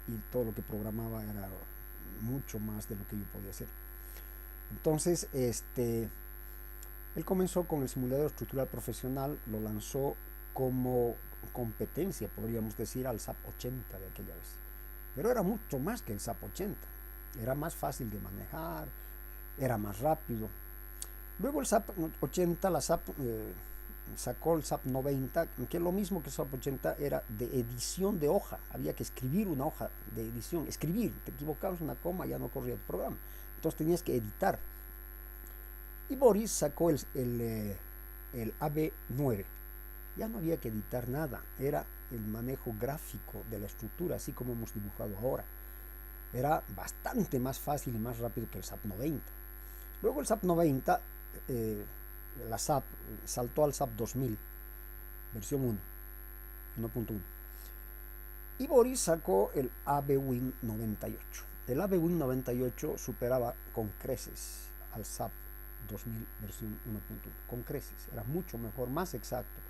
y todo lo que programaba era mucho más de lo que yo podía hacer. Entonces, él comenzó con el simulador estructural profesional, lo lanzó como competencia, podríamos decir, al SAP 80 de aquella vez. Pero era mucho más que el SAP 80. Era más fácil de manejar, era más rápido. Luego el SAP 80, la SAP sacó el SAP 90, que lo mismo que el SAP 80 era de edición de hoja. Había que escribir una hoja de edición, escribir, te equivocabas una coma, ya no corría tu programa. Entonces tenías que editar. Y Boris sacó el AB9. Ya no había que editar nada, era el manejo gráfico de la estructura, así como hemos dibujado ahora. Era bastante más fácil y más rápido que el SAP 90. Luego el SAP 90, la SAP saltó al SAP 2000, versión 1.1. Y Boris sacó el ABWing 98. El ABWing 98 superaba con creces al SAP 2000 versión 1.1, con creces, era mucho mejor, más exacto.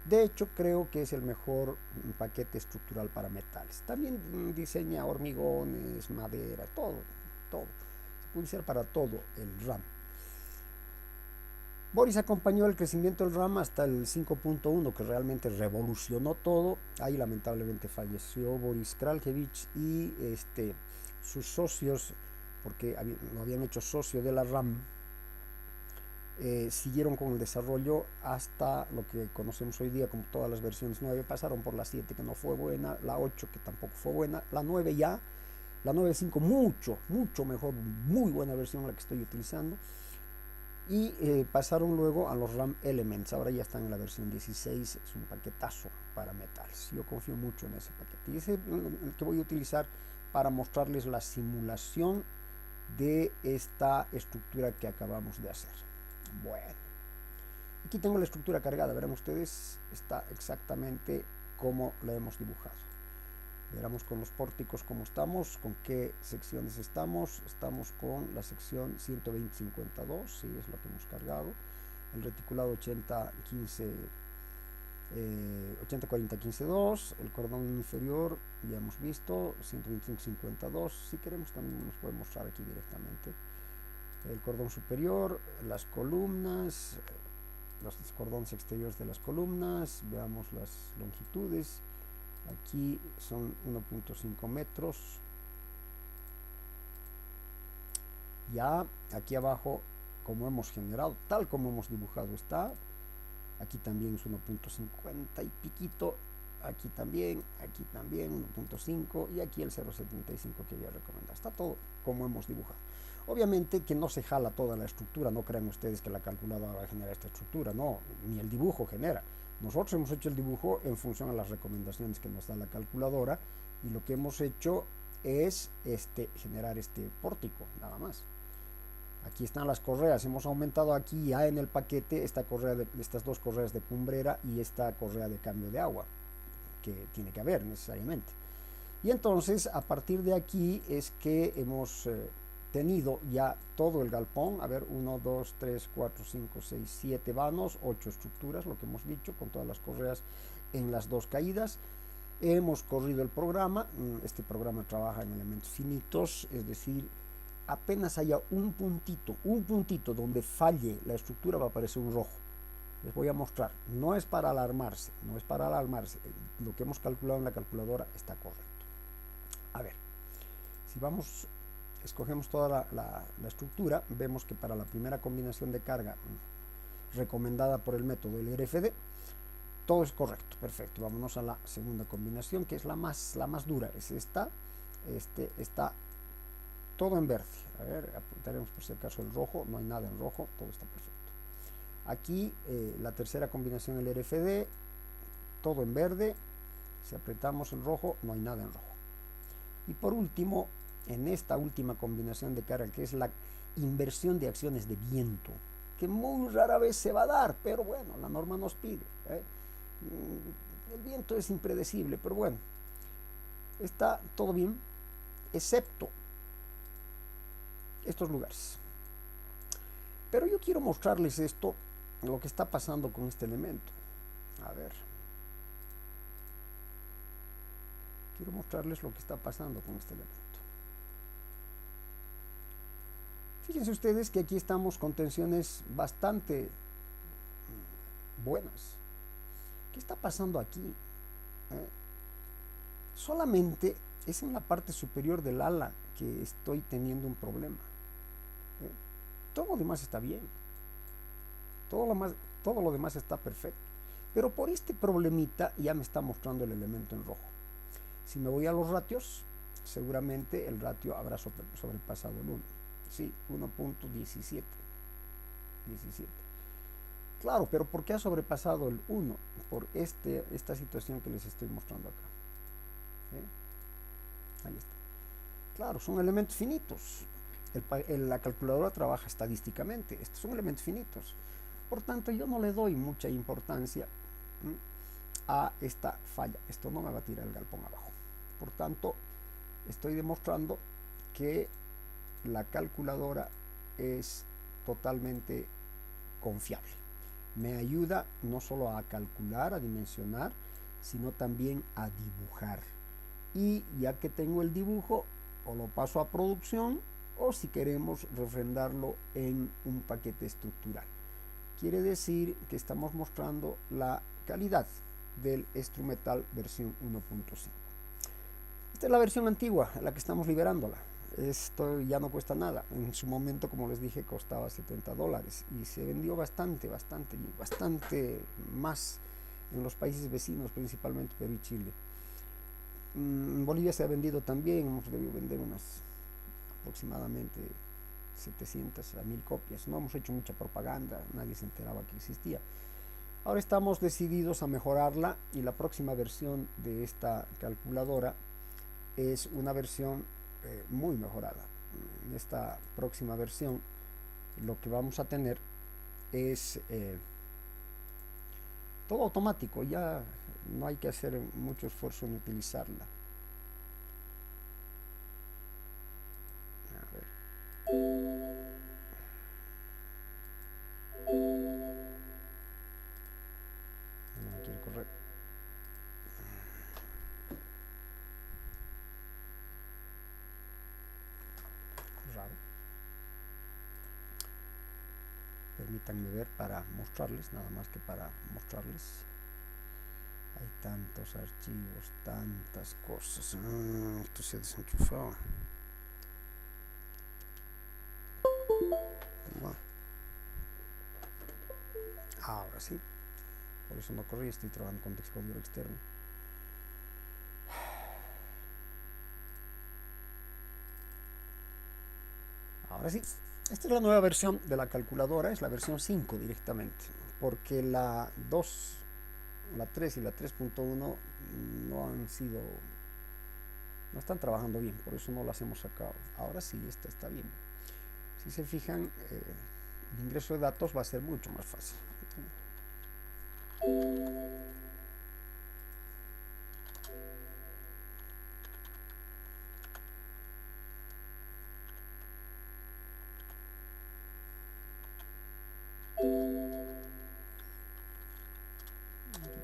De hecho, creo que es el mejor paquete estructural para metales. También diseña hormigones, madera, todo. Se puede usar para todo el RAM. Boris acompañó el crecimiento del RAM hasta el 5.1, que realmente revolucionó todo. Ahí lamentablemente falleció Boris Kraljevich y sus socios, porque lo habían hecho socio de la RAM, siguieron con el desarrollo hasta lo que conocemos hoy día como todas las versiones 9. Pasaron por la 7, que no fue buena, la 8, que tampoco fue buena, la 9 ya, la 9.5 mucho mejor, muy buena versión la que estoy utilizando, y pasaron luego a los RAM Elements. Ahora ya están en la versión 16, es un paquetazo para metales. Yo confío mucho en ese paquete y es el que voy a utilizar para mostrarles la simulación de esta estructura que acabamos de hacer. Bueno, aquí tengo la estructura cargada, verán ustedes, está exactamente como la hemos dibujado. Veremos con los pórticos cómo estamos, con qué secciones estamos. Estamos con la sección 120-52, sí, es lo que hemos cargado. El reticulado 80-40-15-2, el cordón inferior ya hemos visto, 125-52. Si queremos también nos puede mostrar aquí directamente. El cordón superior, las columnas, los cordones exteriores de las columnas, veamos las longitudes. Aquí son 1.5 metros. Ya aquí abajo, como hemos generado, tal como hemos dibujado está. Aquí también es 1.50 y piquito. Aquí también 1.5 y aquí el 0.75 que había recomendado. Está todo como hemos dibujado. Obviamente que no se jala toda la estructura, no crean ustedes que la calculadora va a generar esta estructura, no, ni el dibujo genera. Nosotros hemos hecho el dibujo en función a las recomendaciones que nos da la calculadora y lo que hemos hecho es generar este pórtico, nada más. Aquí están las correas, hemos aumentado aquí ya en el paquete estas dos correas de cumbrera y esta correa de cambio de agua, que tiene que haber necesariamente. Y entonces a partir de aquí es que hemos tenido ya todo el galpón, a ver, 1, 2, 3, 4, 5, 6, 7 vanos, 8 estructuras, lo que hemos dicho, con todas las correas en las dos caídas. Hemos corrido el programa, este programa trabaja en elementos finitos, es decir, apenas haya un puntito donde falle la estructura va a aparecer un rojo. Les voy a mostrar, no es para alarmarse, lo que hemos calculado en la calculadora está correcto. A ver, si vamos, escogemos toda la estructura, vemos que para la primera combinación de carga recomendada por el método del RFD, todo es correcto, perfecto. Vámonos a la segunda combinación, que es la más dura, es esta, está todo en verde. A ver, apuntaremos por si acaso el rojo, no hay nada en rojo, todo está perfecto. Aquí la tercera combinación, el RFD, todo en verde. Si apretamos el rojo, no hay nada en rojo. Y por último, en esta última combinación de carga, que es la inversión de acciones de viento, que muy rara vez se va a dar, pero bueno, la norma nos pide. El viento es impredecible, pero bueno, está todo bien, excepto estos lugares. Pero yo quiero mostrarles esto lo que está pasando con este elemento. A ver, quiero mostrarles lo que está pasando con este elemento. Fíjense ustedes que aquí estamos con tensiones bastante buenas. ¿Qué está pasando aquí? Solamente es en la parte superior del ala que estoy teniendo un problema. Todo lo demás está bien. Todo lo demás está perfecto. Pero por este problemita ya me está mostrando el elemento en rojo. Si me voy a los ratios, seguramente el ratio habrá sobrepasado el 1. Sí, 1.17. Claro, pero ¿por qué ha sobrepasado el 1? Por esta situación que les estoy mostrando acá. Ahí está. Claro, son elementos finitos. La calculadora trabaja estadísticamente. Estos son elementos finitos. Por tanto, yo no le doy mucha importancia a esta falla. Esto no me va a tirar el galpón abajo. Por tanto, estoy demostrando que la calculadora es totalmente confiable. Me ayuda no solo a calcular, a dimensionar, sino también a dibujar. Y ya que tengo el dibujo, o lo paso a producción, o si queremos refrendarlo en un paquete estructural. Quiere decir que estamos mostrando la calidad del Strumetal versión 1.5. Esta es la versión antigua, la que estamos liberándola. Esto ya no cuesta nada. En su momento, como les dije, costaba $70 y se vendió bastante más en los países vecinos, principalmente Perú y Chile. En Bolivia se ha vendido también, hemos debido vender unas aproximadamente 700 a 1000 copias. No hemos hecho mucha propaganda, nadie se enteraba que existía. Ahora estamos decididos a mejorarla y la próxima versión de esta calculadora es una versión muy mejorada. En esta próxima versión lo que vamos a tener es todo automático, ya no hay que hacer mucho esfuerzo en utilizarla. A ver. No quiere correr. Raro. Permítanme ver para mostrarles, nada más que para mostrarles. Hay tantos archivos, tantas cosas. Esto se ha desenchufado. Bueno. Ahora sí. Por eso no corrí, estoy trabajando con Dexcodior externo. Ahora sí. Esta es la nueva versión de la calculadora, es la versión 5 directamente, porque la 2, la 3 y la 3.1 no están trabajando bien, por eso no las hemos sacado. Ahora sí, esta está bien. Si se fijan, el ingreso de datos va a ser mucho más fácil.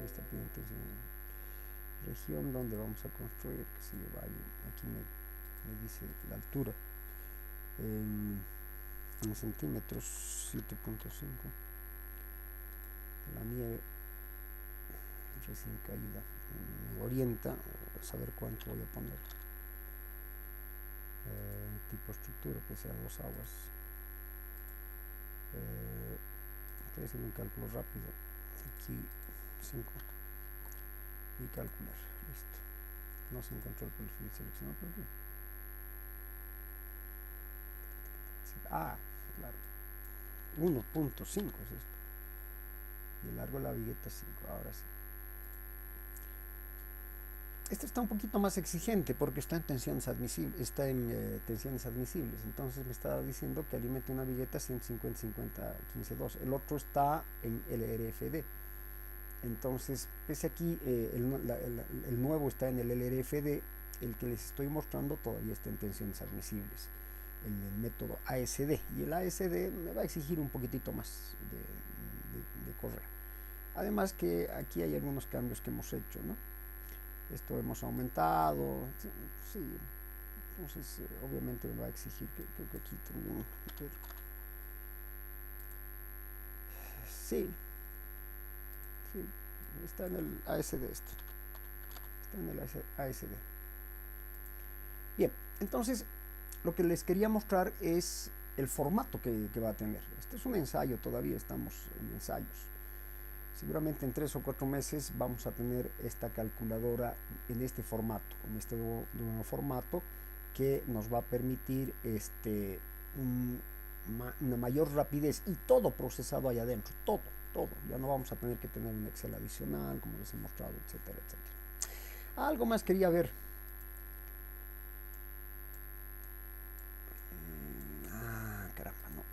Esta región donde vamos a construir, que se lleva ahí, aquí me dice la altura en centímetros, 7.5. la nieve recién caída me orienta a saber cuánto voy a poner. Tipo estructura, que sea 2 aguas. Estoy haciendo un cálculo rápido. Aquí 5 y calcular. Listo. No se encontró el perfil seleccionado por aquí. Ah, claro. 1.5 es esto. Y el largo de la vigueta 5. Ahora sí. Este está un poquito más exigente porque está en tensiones admisibles, entonces me está diciendo que alimente una vigueta 150-50-15-2. El otro está en LRFD. Entonces, pese aquí, el nuevo está en el LRFD, el que les estoy mostrando todavía está en tensiones admisibles, el método ASD. Y el ASD me va a exigir un poquitito más correa. Además que aquí hay algunos cambios que hemos hecho, ¿no? Esto hemos aumentado, sí, entonces obviamente me va a exigir que aquí también, sí, está en el ASD esto, está en el ASD. Bien, entonces lo que les quería mostrar es el formato que va a tener. Este es un ensayo, todavía estamos en ensayos. Seguramente en 3 o 4 meses vamos a tener esta calculadora en este formato, en este nuevo formato, que nos va a permitir una mayor rapidez y todo procesado ahí adentro, todo. Ya no vamos a tener que tener un Excel adicional, como les he mostrado, etcétera, etcétera. Algo más quería ver. Caramba, no.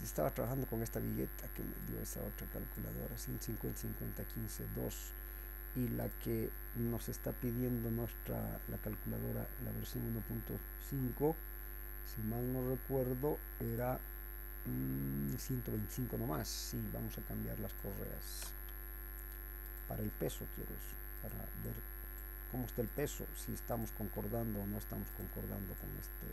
Estaba trabajando con esta billeta que me dio esa otra calculadora, 150, 50, 15, 2, y la que nos está pidiendo la calculadora, la versión 1.5, si mal no recuerdo, era 125 nomás. Sí, vamos a cambiar las correas para el peso, quiero eso, para ver cómo está el peso, si estamos concordando o no estamos concordando con este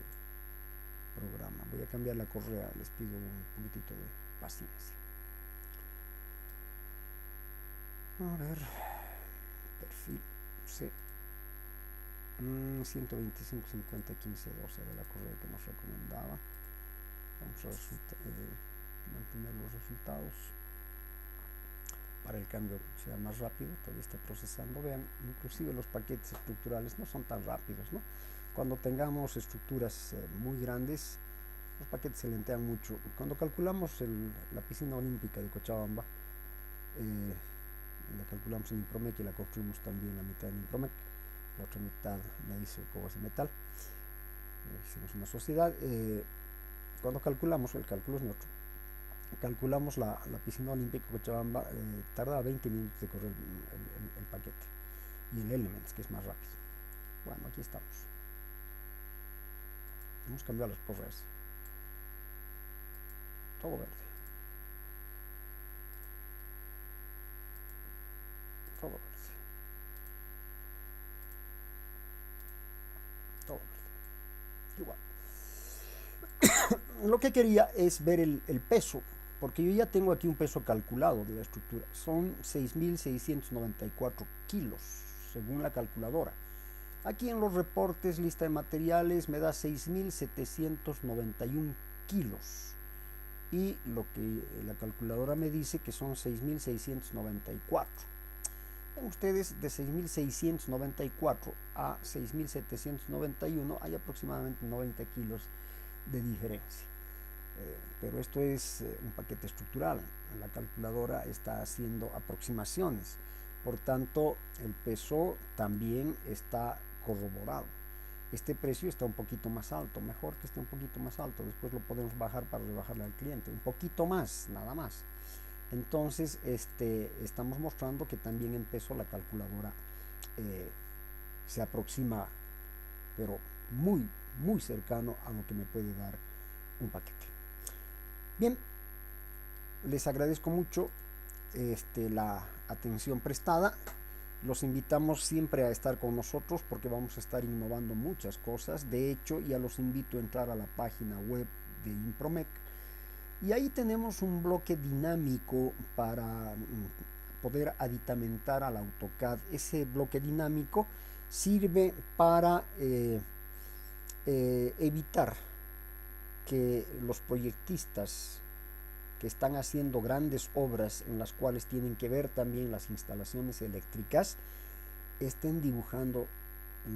programa. Voy a cambiar la correa, les pido un poquitito de paciencia. A ver, perfil C, 125, 50, 15, 12 era la correa que nos recomendaba. Vamos a mantener los resultados para el cambio sea más rápido. Todavía está procesando. Vean, inclusive los paquetes estructurales no son tan rápidos, ¿no? Cuando tengamos estructuras muy grandes, los paquetes se lentean mucho. Cuando calculamos la piscina olímpica de Cochabamba, la calculamos en Impromec y la construimos también la mitad en Impromec, la otra mitad la hizo Cobas y Metal. Hicimos una sociedad. Cuando calculamos, el cálculo es neutro, calculamos la piscina olímpica de Cochabamba, tarda 20 minutos de correr el paquete, y el Elements, que es más rápido. Bueno, aquí estamos. Hemos cambiado las correas. Todo verde. Todo verde. Todo verde. Igual. Lo que quería es ver el peso, porque yo ya tengo aquí un peso calculado de la estructura. Son 6.694 kilos, según la calculadora. Aquí en los reportes, lista de materiales, me da 6.791 kilos. Y lo que la calculadora me dice que son 6.694. Ven ustedes, de 6.694 a 6.791 hay aproximadamente 90 kilos de diferencia. Pero esto es un paquete estructural. La calculadora está haciendo aproximaciones. Por tanto, el peso también está corroborado. Este precio está un poquito más alto, mejor que esté un poquito más alto, después lo podemos bajar para rebajarle al cliente, un poquito más, nada más. Entonces, estamos mostrando que también en peso la calculadora se aproxima, pero muy, muy cercano a lo que me puede dar un paquete. Bien, les agradezco mucho la atención prestada. Los invitamos siempre a estar con nosotros porque vamos a estar innovando muchas cosas. De hecho, ya los invito a entrar a la página web de Impromec, y ahí tenemos un bloque dinámico para poder aditamentar al AutoCAD. Ese bloque dinámico sirve para evitar que los proyectistas que están haciendo grandes obras en las cuales tienen que ver también las instalaciones eléctricas estén dibujando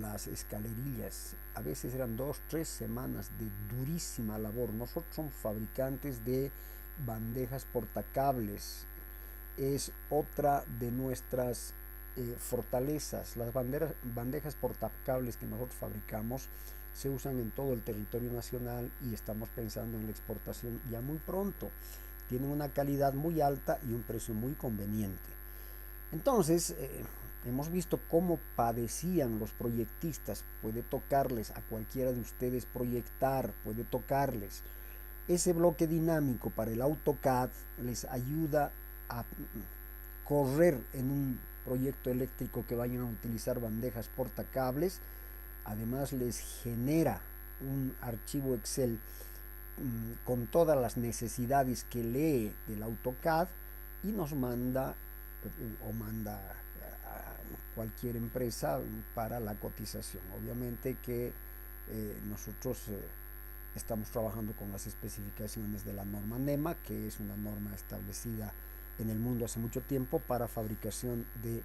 las escalerillas. A veces eran 2-3 semanas de durísima labor. Nosotros somos fabricantes de bandejas portacables, es otra de nuestras fortalezas. Las bandejas portacables que nosotros fabricamos se usan en todo el territorio nacional y estamos pensando en la exportación ya muy pronto. Tienen una calidad muy alta y un precio muy conveniente. Entonces, hemos visto cómo padecían los proyectistas. Puede tocarles a cualquiera de ustedes proyectar, puede tocarles. Ese bloque dinámico para el AutoCAD les ayuda a correr en un proyecto eléctrico que vayan a utilizar bandejas portacables. Además les genera un archivo Excel con todas las necesidades que lee del AutoCAD y nos manda o manda a cualquier empresa para la cotización. Obviamente que nosotros estamos trabajando con las especificaciones de la norma NEMA, que es una norma establecida en el mundo hace mucho tiempo para fabricación de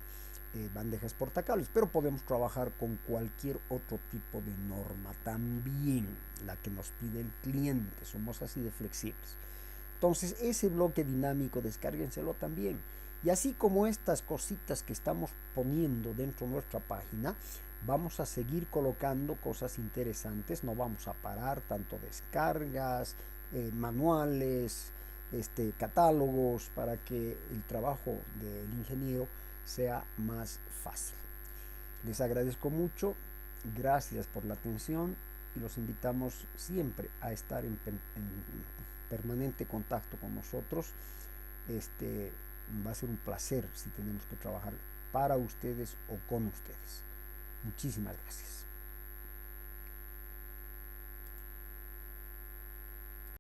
bandejas portacables, pero podemos trabajar con cualquier otro tipo de norma, también la que nos pide el cliente, somos así de flexibles. Entonces ese bloque dinámico descárguenselo también, y así como estas cositas que estamos poniendo dentro de nuestra página, vamos a seguir colocando cosas interesantes, no vamos a parar, tanto descargas, manuales, catálogos, para que el trabajo del ingeniero sea más fácil. Les agradezco mucho, gracias por la atención y los invitamos siempre a estar en permanente contacto con nosotros. Va a ser un placer si tenemos que trabajar para ustedes o con ustedes. Muchísimas gracias.